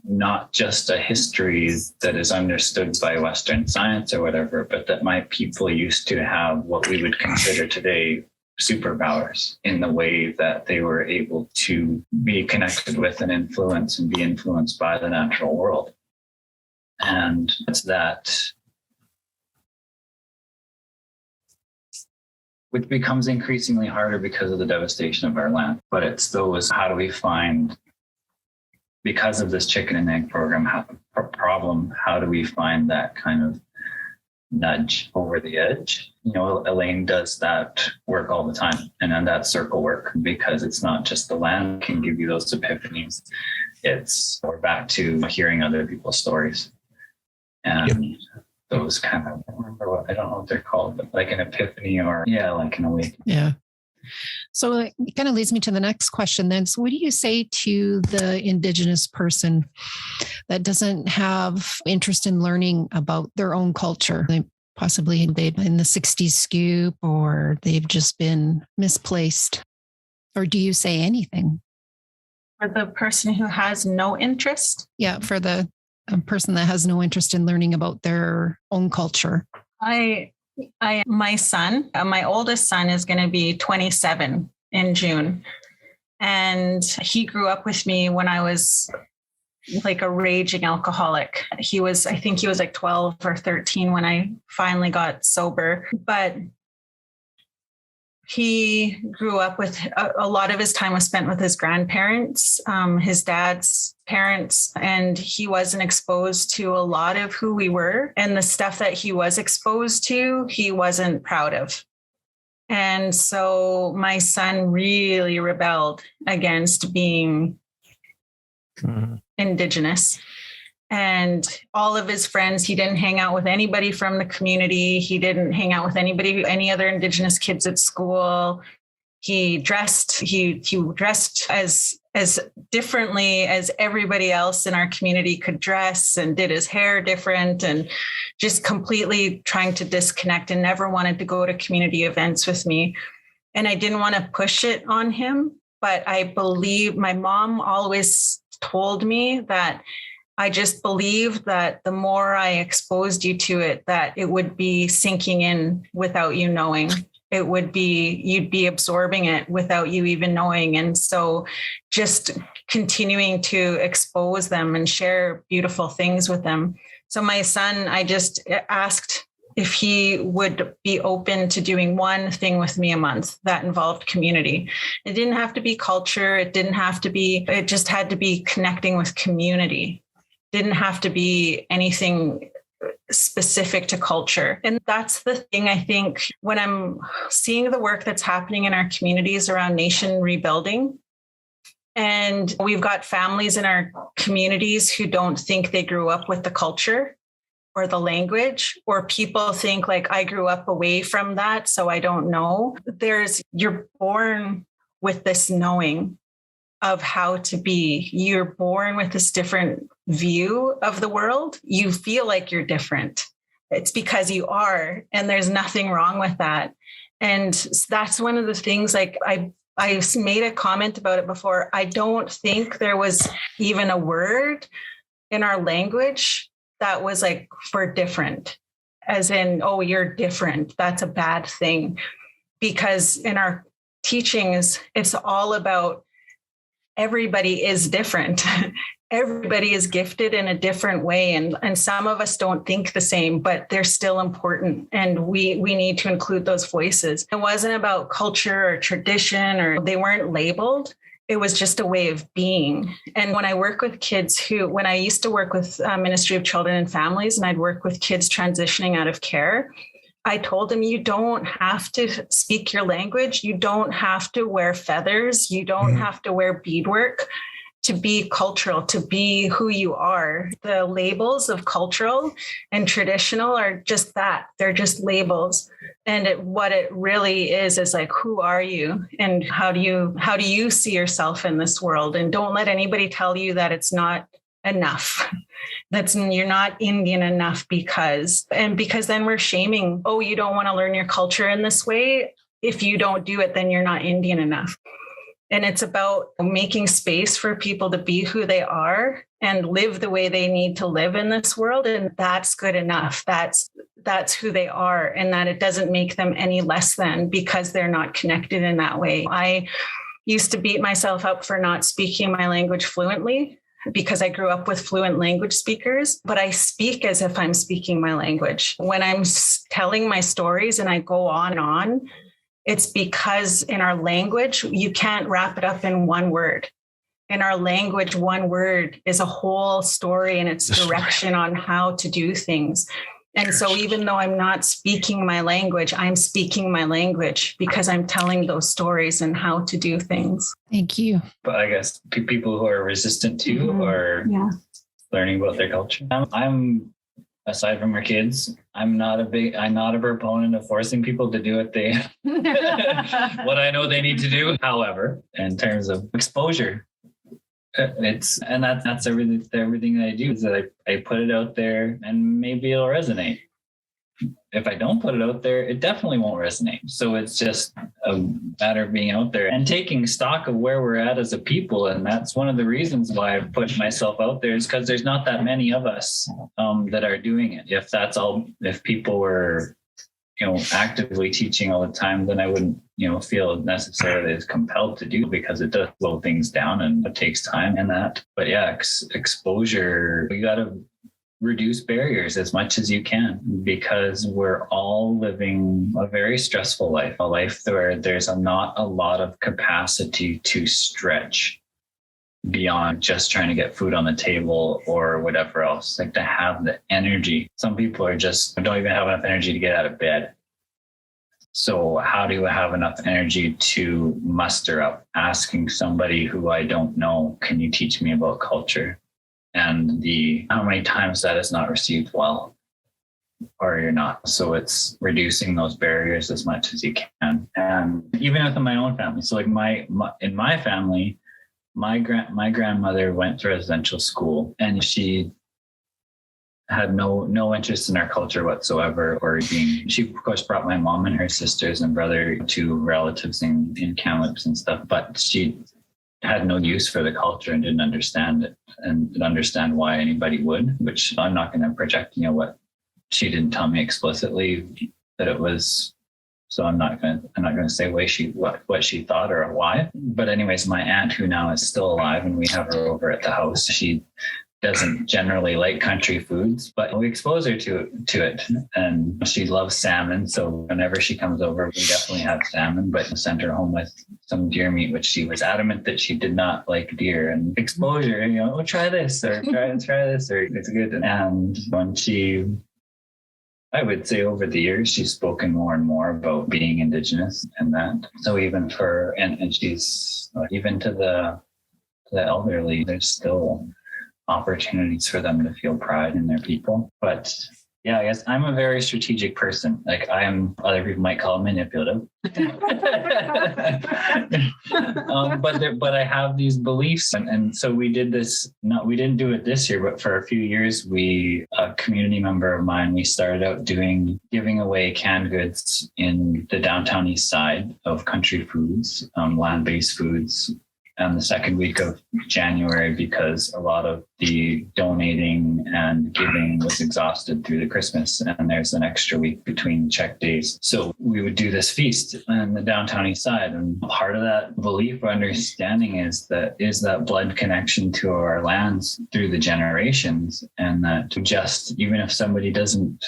not just a history that is understood by Western science or whatever, but that my people used to have what we would consider today superpowers, in the way that they were able to be connected with and influence and be influenced by the natural world. And it's that which becomes increasingly harder because of the devastation of our land. But it's those, how do we find, because of this chicken and egg problem, how do we find that kind of nudge over the edge? Elaine does that work all the time, and then that circle work, because it's not just the land can give you those epiphanies. We're back to hearing other people's stories. And those kind of, I don't know what they're called, but like an epiphany, or like an awakening. Yeah. So it kind of leads me to the next question then. So what do you say to the Indigenous person that doesn't have interest in learning about their own culture? They've been in the 60s scoop, or they've just been misplaced. Or do you say anything? For the person who has no interest? Yeah, for the person that has no interest in learning about their own culture. My son, my oldest son, is going to be 27 in June. And he grew up with me when I was like a raging alcoholic. I think he was like 12 or 13 when I finally got sober. But he grew up with a lot of his time was spent with his grandparents, his dad's parents, and he wasn't exposed to a lot of who we were. And the stuff that he was exposed to, he wasn't proud of. And so my son really rebelled against being Indigenous. And all of his friends, he didn't hang out with anybody from the community. He didn't hang out with any other Indigenous kids at school. He dressed as differently as everybody else in our community could dress, and did his hair different, and just completely trying to disconnect, and never wanted to go to community events with me. And I didn't want to push it on him, but I believe my mom always told me that I just believed that the more I exposed you to it, that it would be sinking in without you knowing. You'd be absorbing it without you even knowing. And so just continuing to expose them and share beautiful things with them. So my son, I just asked if he would be open to doing one thing with me a month that involved community. It didn't have to be culture. It just had to be connecting with community. It didn't have to be anything specific to culture. And that's the thing, I think, when I'm seeing the work that's happening in our communities around nation rebuilding. And we've got families in our communities who don't think they grew up with the culture or the language, or people think like, I grew up away from that, so I don't know. You're born with this knowing of how to be. You're born with this different view of the world. You feel like you're different. It's because you are, and there's nothing wrong with that. And that's one of the things, like I made a comment about it before. I don't think there was even a word in our language that was like for different, as in, oh, you're different. That's a bad thing. Because in our teachings, it's all about everybody is different. Everybody is gifted in a different way. And some of us don't think the same, but they're still important. And we need to include those voices. It wasn't about culture or tradition, or they weren't labeled. It was just a way of being. And when I work with kids when I used to work with Ministry of Children and Families, and I'd work with kids transitioning out of care, I told them, you don't have to speak your language. You don't have to wear feathers. You don't have to wear beadwork to be cultural, to be who you are. The labels of cultural and traditional are just that. They're just labels. And what it really is like, who are you? And how do you see yourself in this world? And don't let anybody tell you that it's not enough. You're not Indian enough because then we're shaming, oh, you don't want to learn your culture in this way. If you don't do it, then you're not Indian enough. And it's about making space for people to be who they are and live the way they need to live in this world. And that's good enough. That's who they are, and that it doesn't make them any less than because they're not connected in that way. I used to beat myself up for not speaking my language fluently because I grew up with fluent language speakers, but I speak as if I'm speaking my language. When I'm telling my stories and I go on and on, it's because in our language, you can't wrap it up in one word. In our language, one word is a whole story and its direction on how to do things. And so even though I'm not speaking my language, I'm speaking my language because I'm telling those stories and how to do things. Thank you. But I guess people who are resistant to or learning about their culture. I'm aside from our kids, I'm not a proponent of forcing people to do what I know they need to do. However, in terms of exposure, that's everything that I do is that I put it out there and maybe it'll resonate. If I don't put it out there, it definitely won't resonate. So it's just a matter of being out there and taking stock of where we're at as a people. And that's one of the reasons why I've put myself out there, is because there's not that many of us that are doing it. If people were, actively teaching all the time, then I wouldn't, feel necessarily as compelled to do, because it does slow things down and it takes time and that. But yeah, exposure, you got to reduce barriers as much as you can, because we're all living a very stressful life, a life where there's not a lot of capacity to stretch beyond just trying to get food on the table or whatever else. Like, to have the energy. Some people don't even have enough energy to get out of bed. So how do I have enough energy to muster up asking somebody who I don't know, can you teach me about culture? And how many times that is not received well, or you're not. So it's reducing those barriers as much as you can. And even within my own family. So like in my family, my grandmother went to residential school, and she had no interest in our culture whatsoever, she of course brought my mom and her sisters and brother to relatives in Kamloops and stuff, but she had no use for the culture and didn't understand it and didn't understand why anybody would, which I'm not going to project, what she didn't tell me explicitly that it was. So I'm not going to say what she thought or why. But anyways, my aunt, who now is still alive, and we have her over at the house, she doesn't generally like country foods, but we expose her to it. And she loves salmon. So whenever she comes over, we definitely have salmon, but sent her home with some deer meat, which she was adamant that she did not like deer. And exposure, oh, try this or try this, or it's good. And when I would say over the years, she's spoken more and more about being Indigenous and that. So even and she's even to the elderly, there's still opportunities for them to feel pride in their people. But yeah, I guess I'm a very strategic person. Like other people might call it manipulative. But I have these beliefs. And so we did this, we didn't do it this year, but for a few years, a community member of mine, we started out giving away canned goods in the downtown east side of country foods, land-based foods, and the second week of January, because a lot of the donating and giving was exhausted through the Christmas, and there's an extra week between check days. So we would do this feast on the downtown east side. And part of that belief or understanding is that blood connection to our lands through the generations, and that just, even if somebody doesn't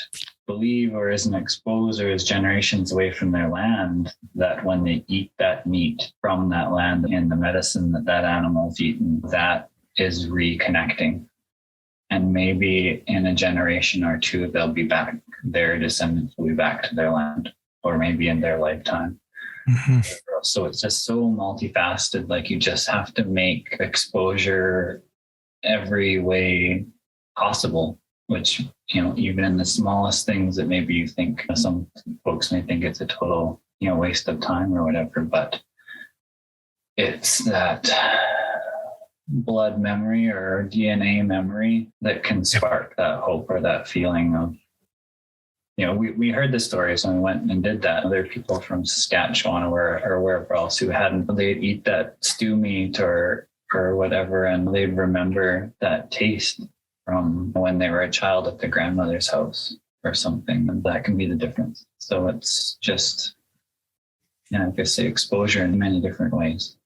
believe or isn't exposed or is generations away from their land, that when they eat that meat from that land and the medicine that animal's eaten, that is reconnecting. And maybe in a generation or two, they'll be back, their descendants will be back to their land, or maybe in their lifetime. Mm-hmm. So it's just so multifaceted. Like, you just have to make exposure every way possible, which, even in the smallest things that maybe you think, some folks may think it's a total, waste of time or whatever, but it's that blood memory or DNA memory that can spark that hope or that feeling of, we heard the stories when we went and did that. Other people from Saskatchewan or wherever else who they'd eat that stew meat or whatever, and they'd remember that taste from when they were a child at their grandmother's house or something, and that can be the difference. So it's just, I guess, say exposure in many different ways.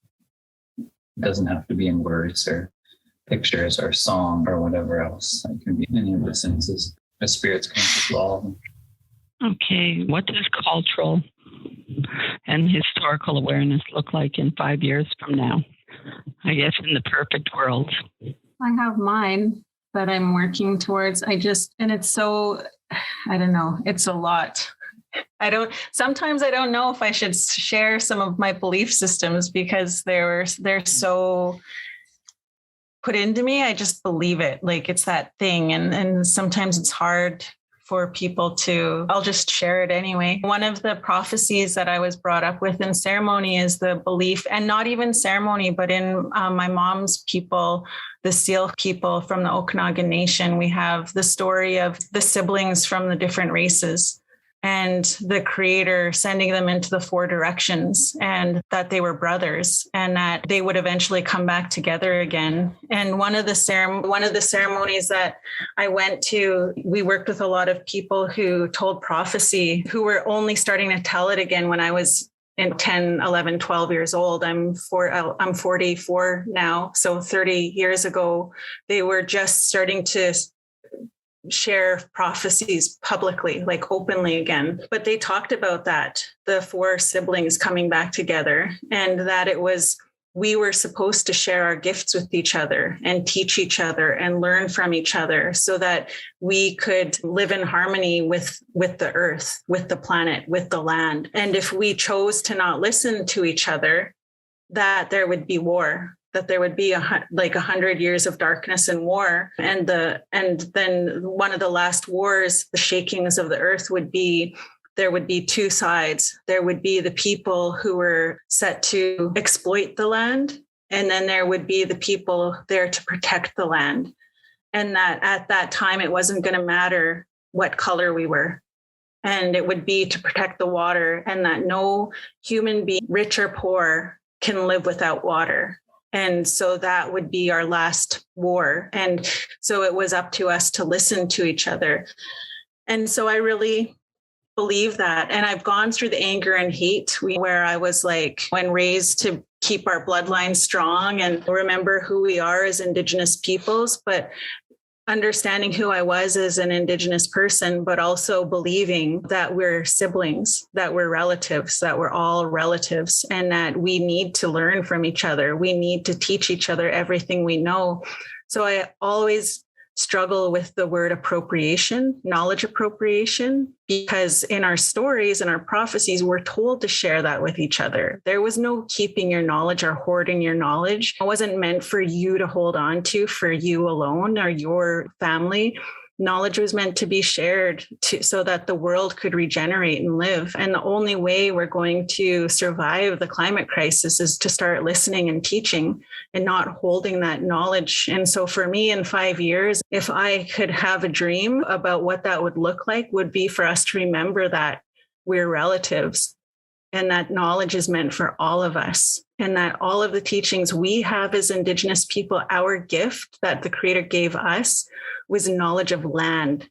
It doesn't have to be in words or pictures or song or whatever else. It can be any of the senses. The spirits come through all of them. Okay, what does cultural and historical awareness look like in 5 years from now? I guess in the perfect world. I have mine that I'm working towards. And it's so, I don't know, it's a lot. Sometimes I don't know if I should share some of my belief systems because they're so put into me. I just believe it. Like, it's that thing. And sometimes it's hard for people I'll just share it anyway. One of the prophecies that I was brought up with in ceremony is the belief, and not even ceremony, but in my mom's people, the Seal people from the Okanagan Nation, we have the story of the siblings from the different races and the creator sending them into the four directions, and that they were brothers and that they would eventually come back together again. And one of the ceremonies that I went to, we worked with a lot of people who told prophecy, who were only starting to tell it again when I was in 10, 11, 12 years old. I'm 44 now. So 30 years ago, they were just starting to share prophecies publicly, like openly again. But they talked about that, the four siblings coming back together, and that we were supposed to share our gifts with each other and teach each other and learn from each other so that we could live in harmony with the earth, with the planet, with the land. And if we chose to not listen to each other, that there would be war, that there would be 100 years of darkness and war. And then one of the last wars, the shakings of the earth there would be two sides. There would be the people who were set to exploit the land. And then there would be the people there to protect the land. And that at that time, it wasn't going to matter what color we were. And it would be to protect the water, and that no human being, rich or poor, can live without water. And so that would be our last war. And so it was up to us to listen to each other. And so I really believe that. And I've gone through the anger and hate where I was like, when raised to keep our bloodline strong and remember who we are as Indigenous peoples, but understanding who I was as an Indigenous person, but also believing that we're siblings, that we're relatives, that we're all relatives, and that we need to learn from each other. We need to teach each other everything we know. So I always struggle with the word appropriation, knowledge appropriation, because in our stories and our prophecies, we're told to share that with each other. There was no keeping your knowledge or hoarding your knowledge. It wasn't meant for you to hold on to for you alone or your family. Knowledge was meant to be shared so that the world could regenerate and live. And the only way we're going to survive the climate crisis is to start listening and teaching and not holding that knowledge. And so for me, in 5 years, if I could have a dream about what that would look like, would be for us to remember that we're relatives and that knowledge is meant for all of us. And that all of the teachings we have as Indigenous people, our gift that the Creator gave us was knowledge of land.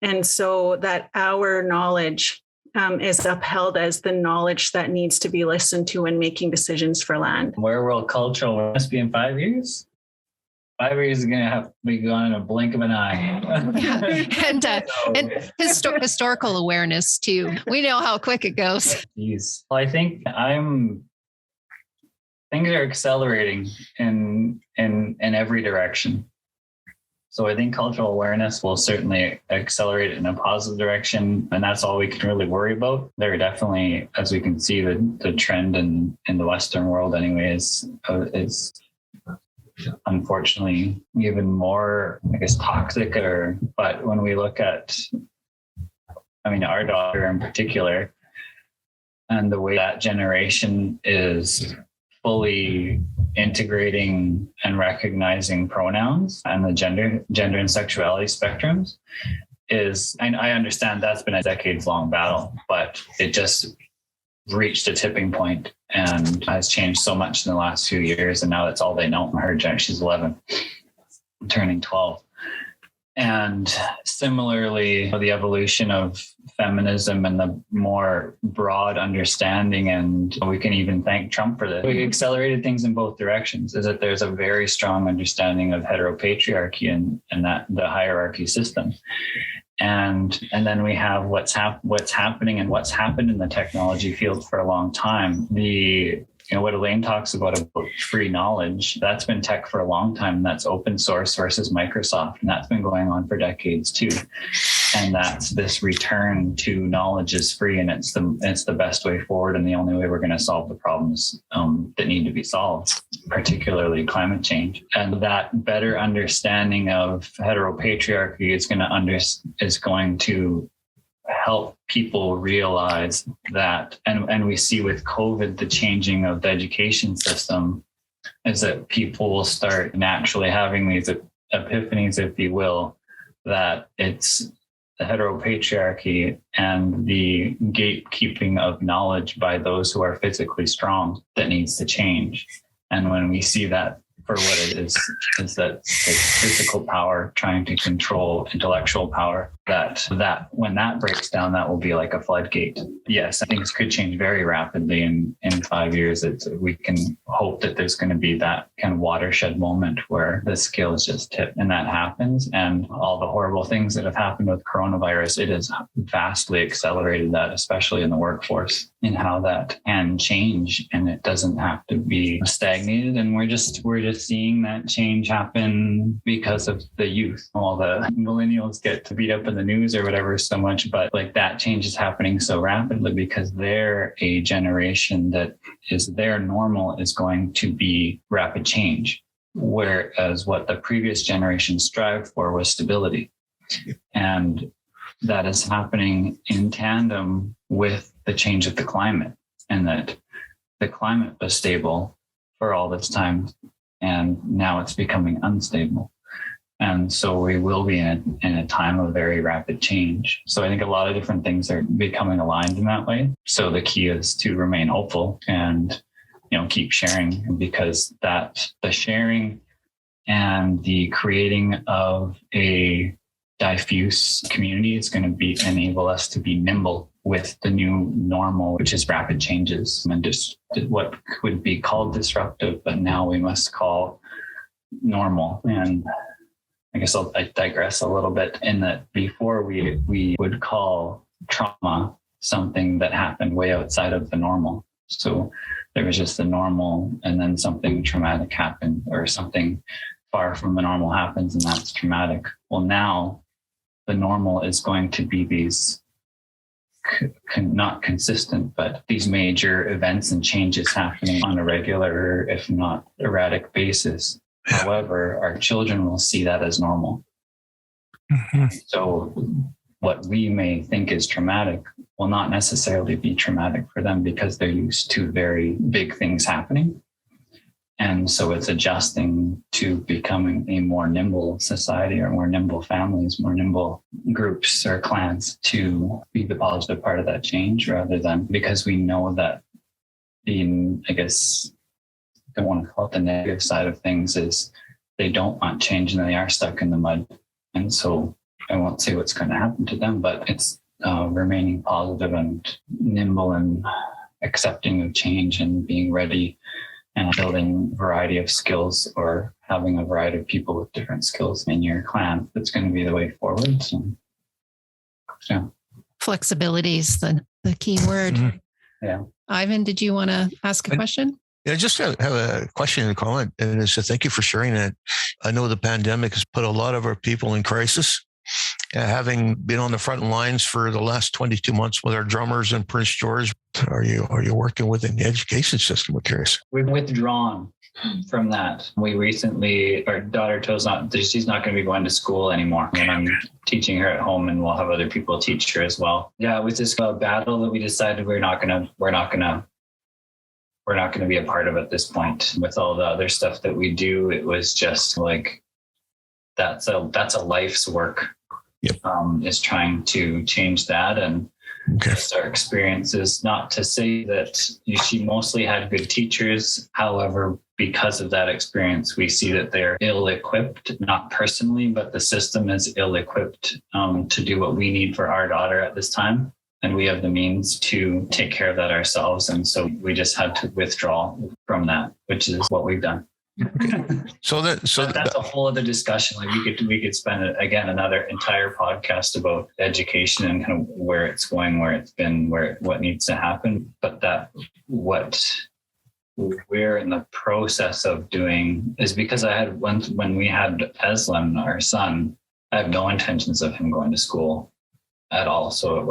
And so that our knowledge is upheld as the knowledge that needs to be listened to when making decisions for land. Where will cultural awareness be in 5 years? 5 years is going to have to be gone in a blink of an eye. And historical awareness too. We know how quick it goes. Geez. Well, I think things are accelerating in every direction. So I think cultural awareness will certainly accelerate in a positive direction, and that's all we can really worry about. There are definitely, as we can see, the trend in the Western world anyways, is unfortunately even more, I guess, toxic. But when we look at, our daughter in particular, and the way that generation is fully integrating and recognizing pronouns and the gender and sexuality spectrums is, I understand that's been a decades-long battle, but it just reached a tipping point and has changed so much in the last few years. And now that's all they know. Her generation, she's 11, turning 12. And similarly, the evolution of feminism and the more broad understanding, and we can even thank Trump for this. We accelerated things in both directions, is that there's a very strong understanding of heteropatriarchy and that the hierarchy system. And then we have what's happening and what's happened in the technology field for a long time. What Elaine talks about free knowledge, that's been tech for a long time. And that's open source versus Microsoft. And that's been going on for decades too. And that's this return to knowledge is free, and it's the best way forward and the only way we're going to solve the problems that need to be solved, particularly climate change. And that better understanding of heteropatriarchy is going to help people realize that, and we see with COVID, the changing of the education system is that people will start naturally having these epiphanies, if you will, that it's the heteropatriarchy and the gatekeeping of knowledge by those who are physically strong that needs to change. And when we see that for what it is that it's physical power trying to control intellectual power, that when that breaks down, that will be like a floodgate. Yes, things could change very rapidly in 5 years. We can hope that there's going to be that kind of watershed moment where the scales just tip, and that happens. And all the horrible things that have happened with coronavirus, it has vastly accelerated that, especially in the workforce, in how that can change, and it doesn't have to be stagnated. And we're just seeing that change happen because of the youth. All the millennials get to beat up in the news or whatever so much, but like that change is happening so rapidly because they're a generation that is their normal is going to be rapid change, whereas what the previous generation strived for was stability. And that is happening in tandem with the change of the climate, and that the climate was stable for all this time, and now it's becoming unstable. And so we will be in a time of very rapid change. So I think a lot of different things are becoming aligned in that way. So the key is to remain hopeful and, keep sharing, because the sharing and the creating of a diffuse community. It's going to enable us to be nimble with the new normal, which is rapid changes and just what would be called disruptive, but now we must call normal. And I guess I digress a little bit in that before we would call trauma something that happened way outside of the normal. So there was just the normal, and then something traumatic happened, or something far from the normal happens, and that's traumatic. Well, now the normal is going to be these not consistent, but these major events and changes happening on a regular, if not erratic basis. However, our children will see that as normal. Mm-hmm. So what we may think is traumatic will not necessarily be traumatic for them, because they're used to very big things happening. And so it's adjusting to becoming a more nimble society, or more nimble families, more nimble groups or clans, to be the positive part of that change, rather than, because we know that I guess, I don't want to call it the negative side of things, is they don't want change and they are stuck in the mud. And so I won't say what's going to happen to them, but it's remaining positive and nimble and accepting of change and being ready and building a variety of skills, or having a variety of people with different skills in your clan. That's going to be the way forward. So, yeah. Flexibility is the key word. Mm-hmm. Yeah. Ivan, did you want to ask a question? Yeah, just have a question and a comment. And it's thank you for sharing that. I know the pandemic has put a lot of our people in crisis. Having been on the front lines for the last 22 months with our drummers in Prince George, are you working within the education system? I'm curious. We've withdrawn from that. We recently, our daughter she's not going to be going to school anymore. And I'm teaching her at home, and we'll have other people teach her as well. Yeah, it was this battle that we decided we're not going to be a part of at this point. With all the other stuff that we do, it was just like, that's a life's work. Yep. Is trying to change that, and just our experiences. Not to say that she mostly had good teachers. However, because of that experience, we see that they're ill-equipped, not personally, but the system is ill-equipped to do what we need for our daughter at this time. And we have the means to take care of that ourselves. And so we just had to withdraw from that, which is what we've done. So that's a whole other discussion. Like we could spend again another entire podcast about education and kind of where it's going, where it's been, what needs to happen. But what we're in the process of doing is because when we had Eslam, our son, I have no intentions of him going to school at all. So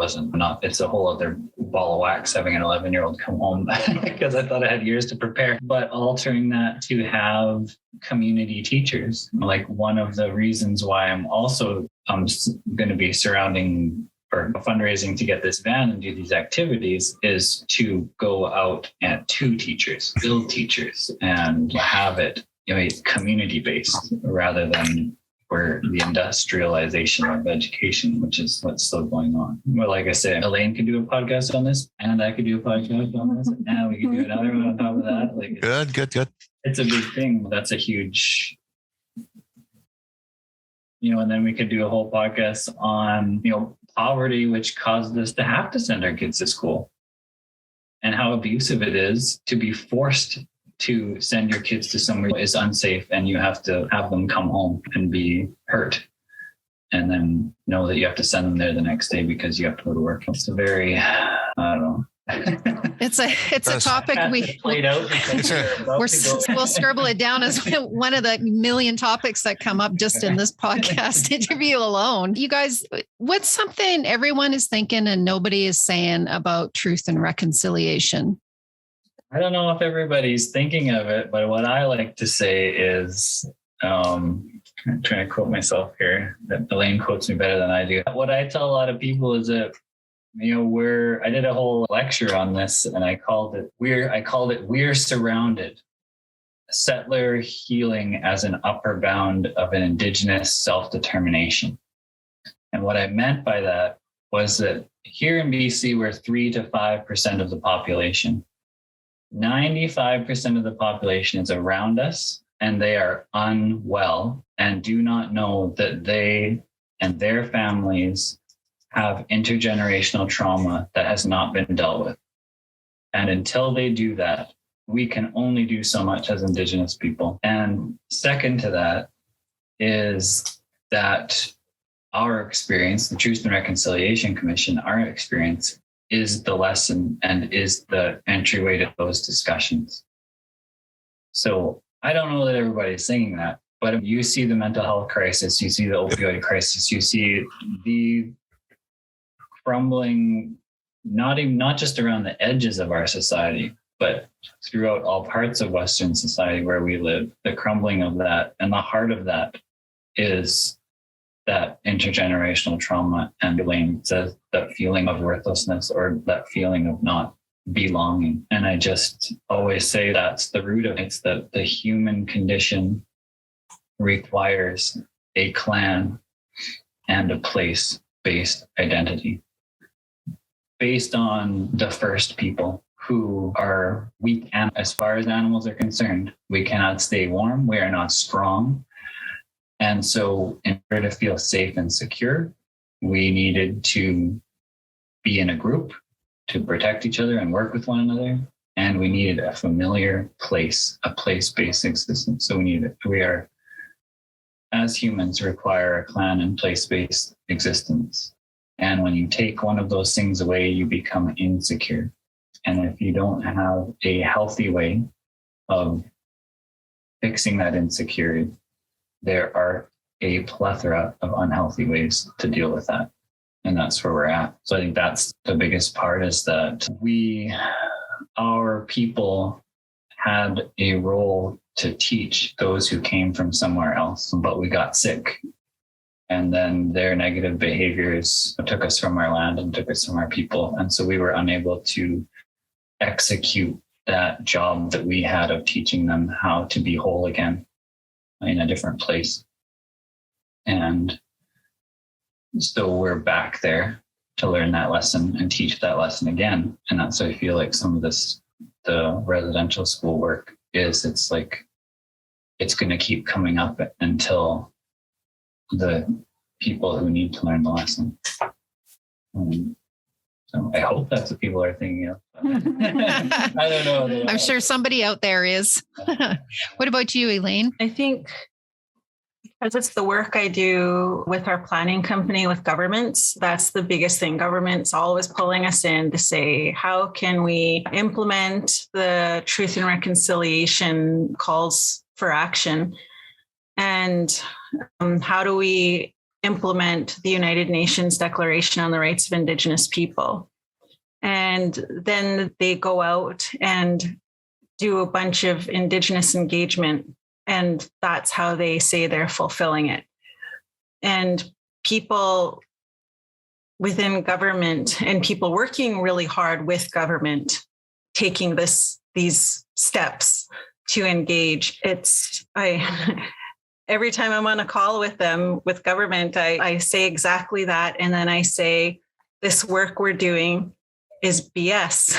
it's a whole other ball of wax having an 11-year-old come home because I thought I had years to prepare, but altering that to have community teachers. Like, one of the reasons why I'm also going to be surrounding or fundraising to get this van and do these activities is to go out and build teachers and have it, community based rather than for the industrialization of education, which is what's still going on. Well, like I said, Elaine could do a podcast on this, and I could do a podcast on this, and we could do another one on top of that. Like, good. It's a big thing. That's a huge, and then we could do a whole podcast on, poverty, which caused us to have to send our kids to school, and how abusive it is to be forced to send your kids to somewhere that is unsafe, and you have to have them come home and be hurt, and then know that you have to send them there the next day because you have to go to work. It's a very, I don't know. It's a topic we'll scribble it down as one of the million topics that come up just in this podcast interview alone. You guys, what's something everyone is thinking and nobody is saying about truth and reconciliation? I don't know if everybody's thinking of it, but what I like to say is, I'm trying to quote myself here, that Elaine quotes me better than I do. What I tell a lot of people is that, I did a whole lecture on this, and I called it We're Surrounded. Settler healing as an upper bound of an Indigenous self-determination. And what I meant by that was that here in BC, we're 3 to 5% of the population. 95% of the population is around us, and they are unwell and do not know that they and their families have intergenerational trauma that has not been dealt with. And until they do that, we can only do so much as Indigenous people. And second to that is that our experience, the Truth and Reconciliation Commission, our experience is the lesson and is the entryway to those discussions. So I don't know that everybody's saying that, but you see the mental health crisis, you see the opioid crisis, you see the crumbling, not just around the edges of our society, but throughout all parts of Western society where we live, the crumbling of that. And the heart of that is that intergenerational trauma. And Elaine says that feeling of worthlessness or that feeling of not belonging. And I just always say that's the root of it. It's that the human condition requires a clan and a place-based identity based on the first people who are weak. And as far as animals are concerned, we cannot stay warm. We are not strong. And so in order to feel safe and secure, we needed to be in a group to protect each other and work with one another. And we needed a familiar place, a place-based existence. So we are, as humans, require a clan and place-based existence. And when you take one of those things away, you become insecure. And if you don't have a healthy way of fixing that insecurity, there are a plethora of unhealthy ways to deal with that. And that's where we're at. So I think that's the biggest part, is that our people had a role to teach those who came from somewhere else, but we got sick. And then their negative behaviors took us from our land and took us from our people. And so we were unable to execute that job that we had of teaching them how to be whole again in a different place. And so we're back there to learn that lesson and teach that lesson again. And that's why I feel like some of this, the residential school work is, it's like, it's going to keep coming up until the people who need to learn the lesson. So I hope that's what people are thinking of. I don't know. I'm sure somebody out there is. What about you, Elaine? I think because it's the work I do with our planning company with governments, that's the biggest thing. Government's always pulling us in to say, how can we implement the Truth and Reconciliation calls for action? And how do we implement the United Nations Declaration on the Rights of Indigenous People? And then they go out and do a bunch of Indigenous engagement, and that's how they say they're fulfilling it. And people within government and people working really hard with government, taking these steps to engage, every time I'm on a call with them, with government, I say exactly that. And then I say, this work we're doing is BS.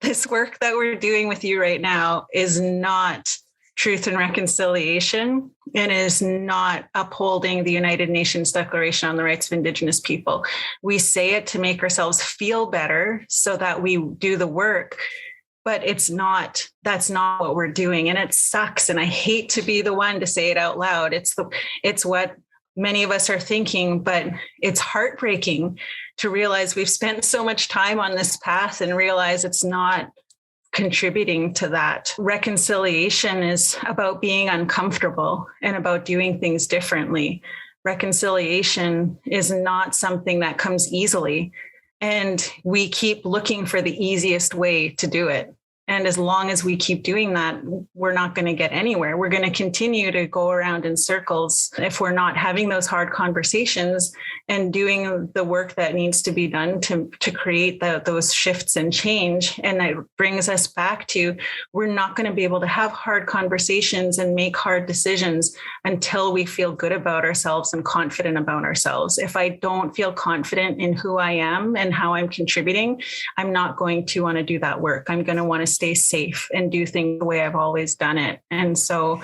This work that we're doing with you right now is not truth and reconciliation, and is not upholding the United Nations Declaration on the Rights of Indigenous People. We say it to make ourselves feel better so that we do the work, but that's not what we're doing. And it sucks. And I hate to be the one to say it out loud. It's what many of us are thinking, but it's heartbreaking to realize we've spent so much time on this path and realize it's not contributing to that. Reconciliation is about being uncomfortable and about doing things differently. Reconciliation is not something that comes easily. And we keep looking for the easiest way to do it. And as long as we keep doing that, we're not going to get anywhere. We're going to continue to go around in circles if we're not having those hard conversations and doing the work that needs to be done to create those shifts and change. And that brings us back to, we're not going to be able to have hard conversations and make hard decisions until we feel good about ourselves and confident about ourselves. If I don't feel confident in who I am and how I'm contributing, I'm not going to want to do that work. I'm going to want to stay safe and do things the way I've always done it. And so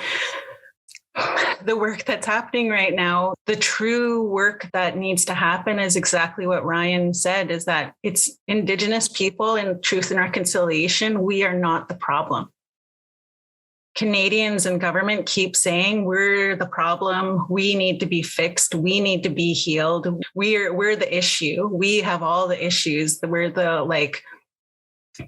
the work that's happening right now. The true work that needs to happen is exactly what Ryan said, is that it's Indigenous people in truth and reconciliation. We are not the problem. Canadians and government keep saying we're the problem. We need to be fixed. We need to be healed. We're the issue. We have all the issues. We're the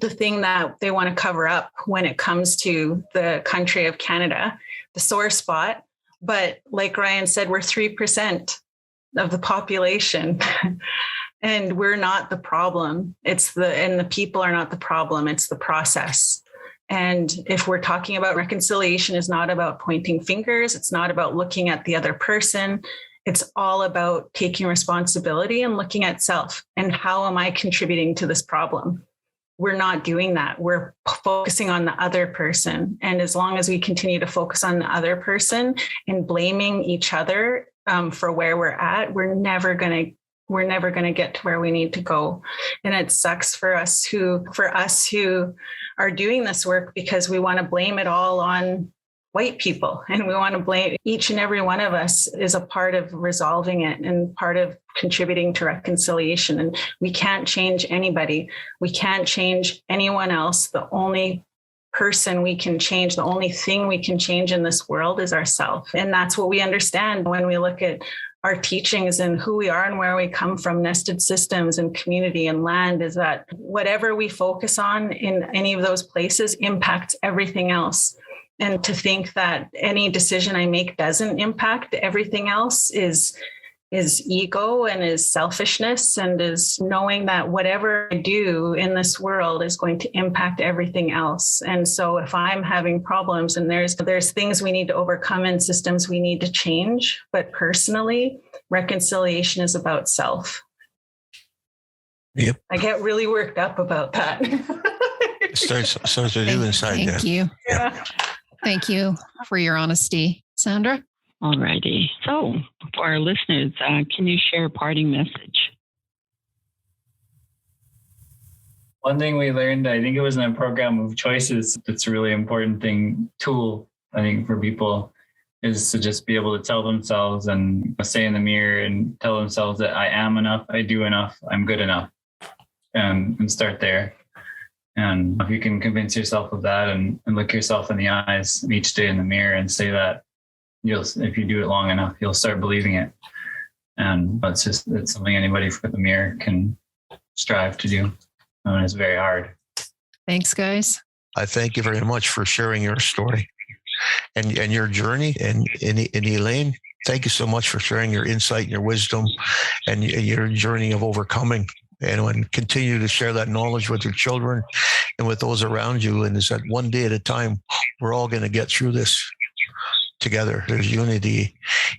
thing that they want to cover up when it comes to the country of Canada, the sore spot. But like Ryan said, we're 3% of the population and we're not the problem. And the people are not the problem. It's the process. And if we're talking about reconciliation, is not about pointing fingers. It's not about looking at the other person. It's all about taking responsibility and looking at self and how am I contributing to this problem? We're not doing that. We're focusing on the other person. And as long as we continue to focus on the other person and blaming each other for where we're at, we're never going to get to where we need to go. And it sucks for us who are doing this work, because we want to blame it all on white people. And we want to blame each and every one of us is a part of resolving it and part of contributing to reconciliation. And we can't change anybody. We can't change anyone else. The only person we can change, the only thing we can change in this world is ourselves. And that's what we understand when we look at our teachings and who we are and where we come from, nested systems and community and land, is that whatever we focus on in any of those places impacts everything else. And to think that any decision I make doesn't impact everything else is ego and is selfishness, and is knowing that whatever I do in this world is going to impact everything else. And so if I'm having problems and there's things we need to overcome and systems we need to change, but personally, reconciliation is about self. Yep. I get really worked up about that. It starts with you inside. Thank you. Yeah. Thank you for your honesty. Sandra? Alrighty. So for our listeners, can you share a parting message? One thing we learned, I think it was in a program of choices, that's a really important tool, I think, for people, is to just be able to tell themselves and say in the mirror and tell themselves that I am enough, I do enough, I'm good enough, and start there. And if you can convince yourself of that and look yourself in the eyes each day in the mirror and say that, if you do it long enough, you'll start believing it. And it's something anybody with a mirror can strive to do. And it's very hard. Thanks, guys. I thank you very much for sharing your story and your journey. And Elaine, thank you so much for sharing your insight and your wisdom and your journey of overcoming. And continue to share that knowledge with your children and with those around you. And it's that one day at a time, we're all going to get through this together. There's unity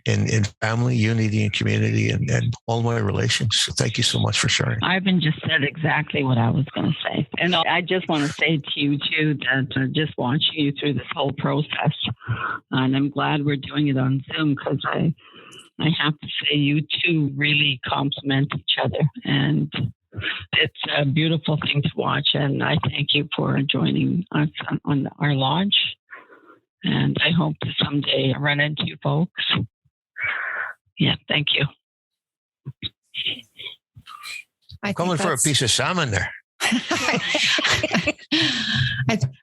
in family, unity in community, and all my relations. So thank you so much for sharing. Ivan just said exactly what I was going to say. And I just want to say to you, too, that just watching you through this whole process, and I'm glad we're doing it on Zoom, because I have to say you two really complement each other. And it's a beautiful thing to watch. And I thank you for joining us on our launch. And I hope to someday run into you folks. Yeah, thank you. I'm coming for a piece of salmon there.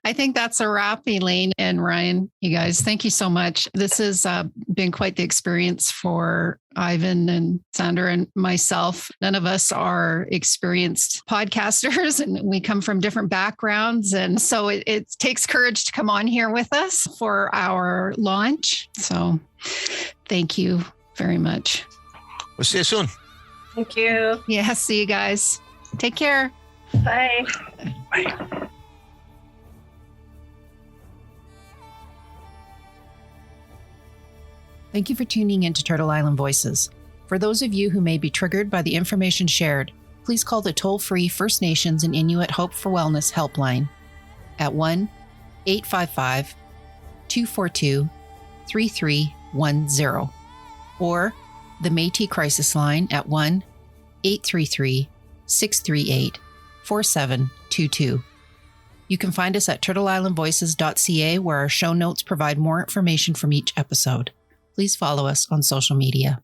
I think that's a wrap, Elaine and Ryan. You guys, thank you so much. This has been quite the experience for Ivan and Sandra and myself. None of us are experienced podcasters, and we come from different backgrounds. And so it takes courage to come on here with us for our launch. So thank you very much. We'll see you soon. Thank you. Yeah, see you guys. Take care. Bye. Bye. Thank you for tuning in to Turtle Island Voices. For those of you who may be triggered by the information shared, please call the toll-free First Nations and Inuit Hope for Wellness helpline at 1-855-242-3310 or the Metis crisis line at 1-833-638-4722. You can find us at turtleislandvoices.ca, where our show notes provide more information from each episode. please follow us on social media.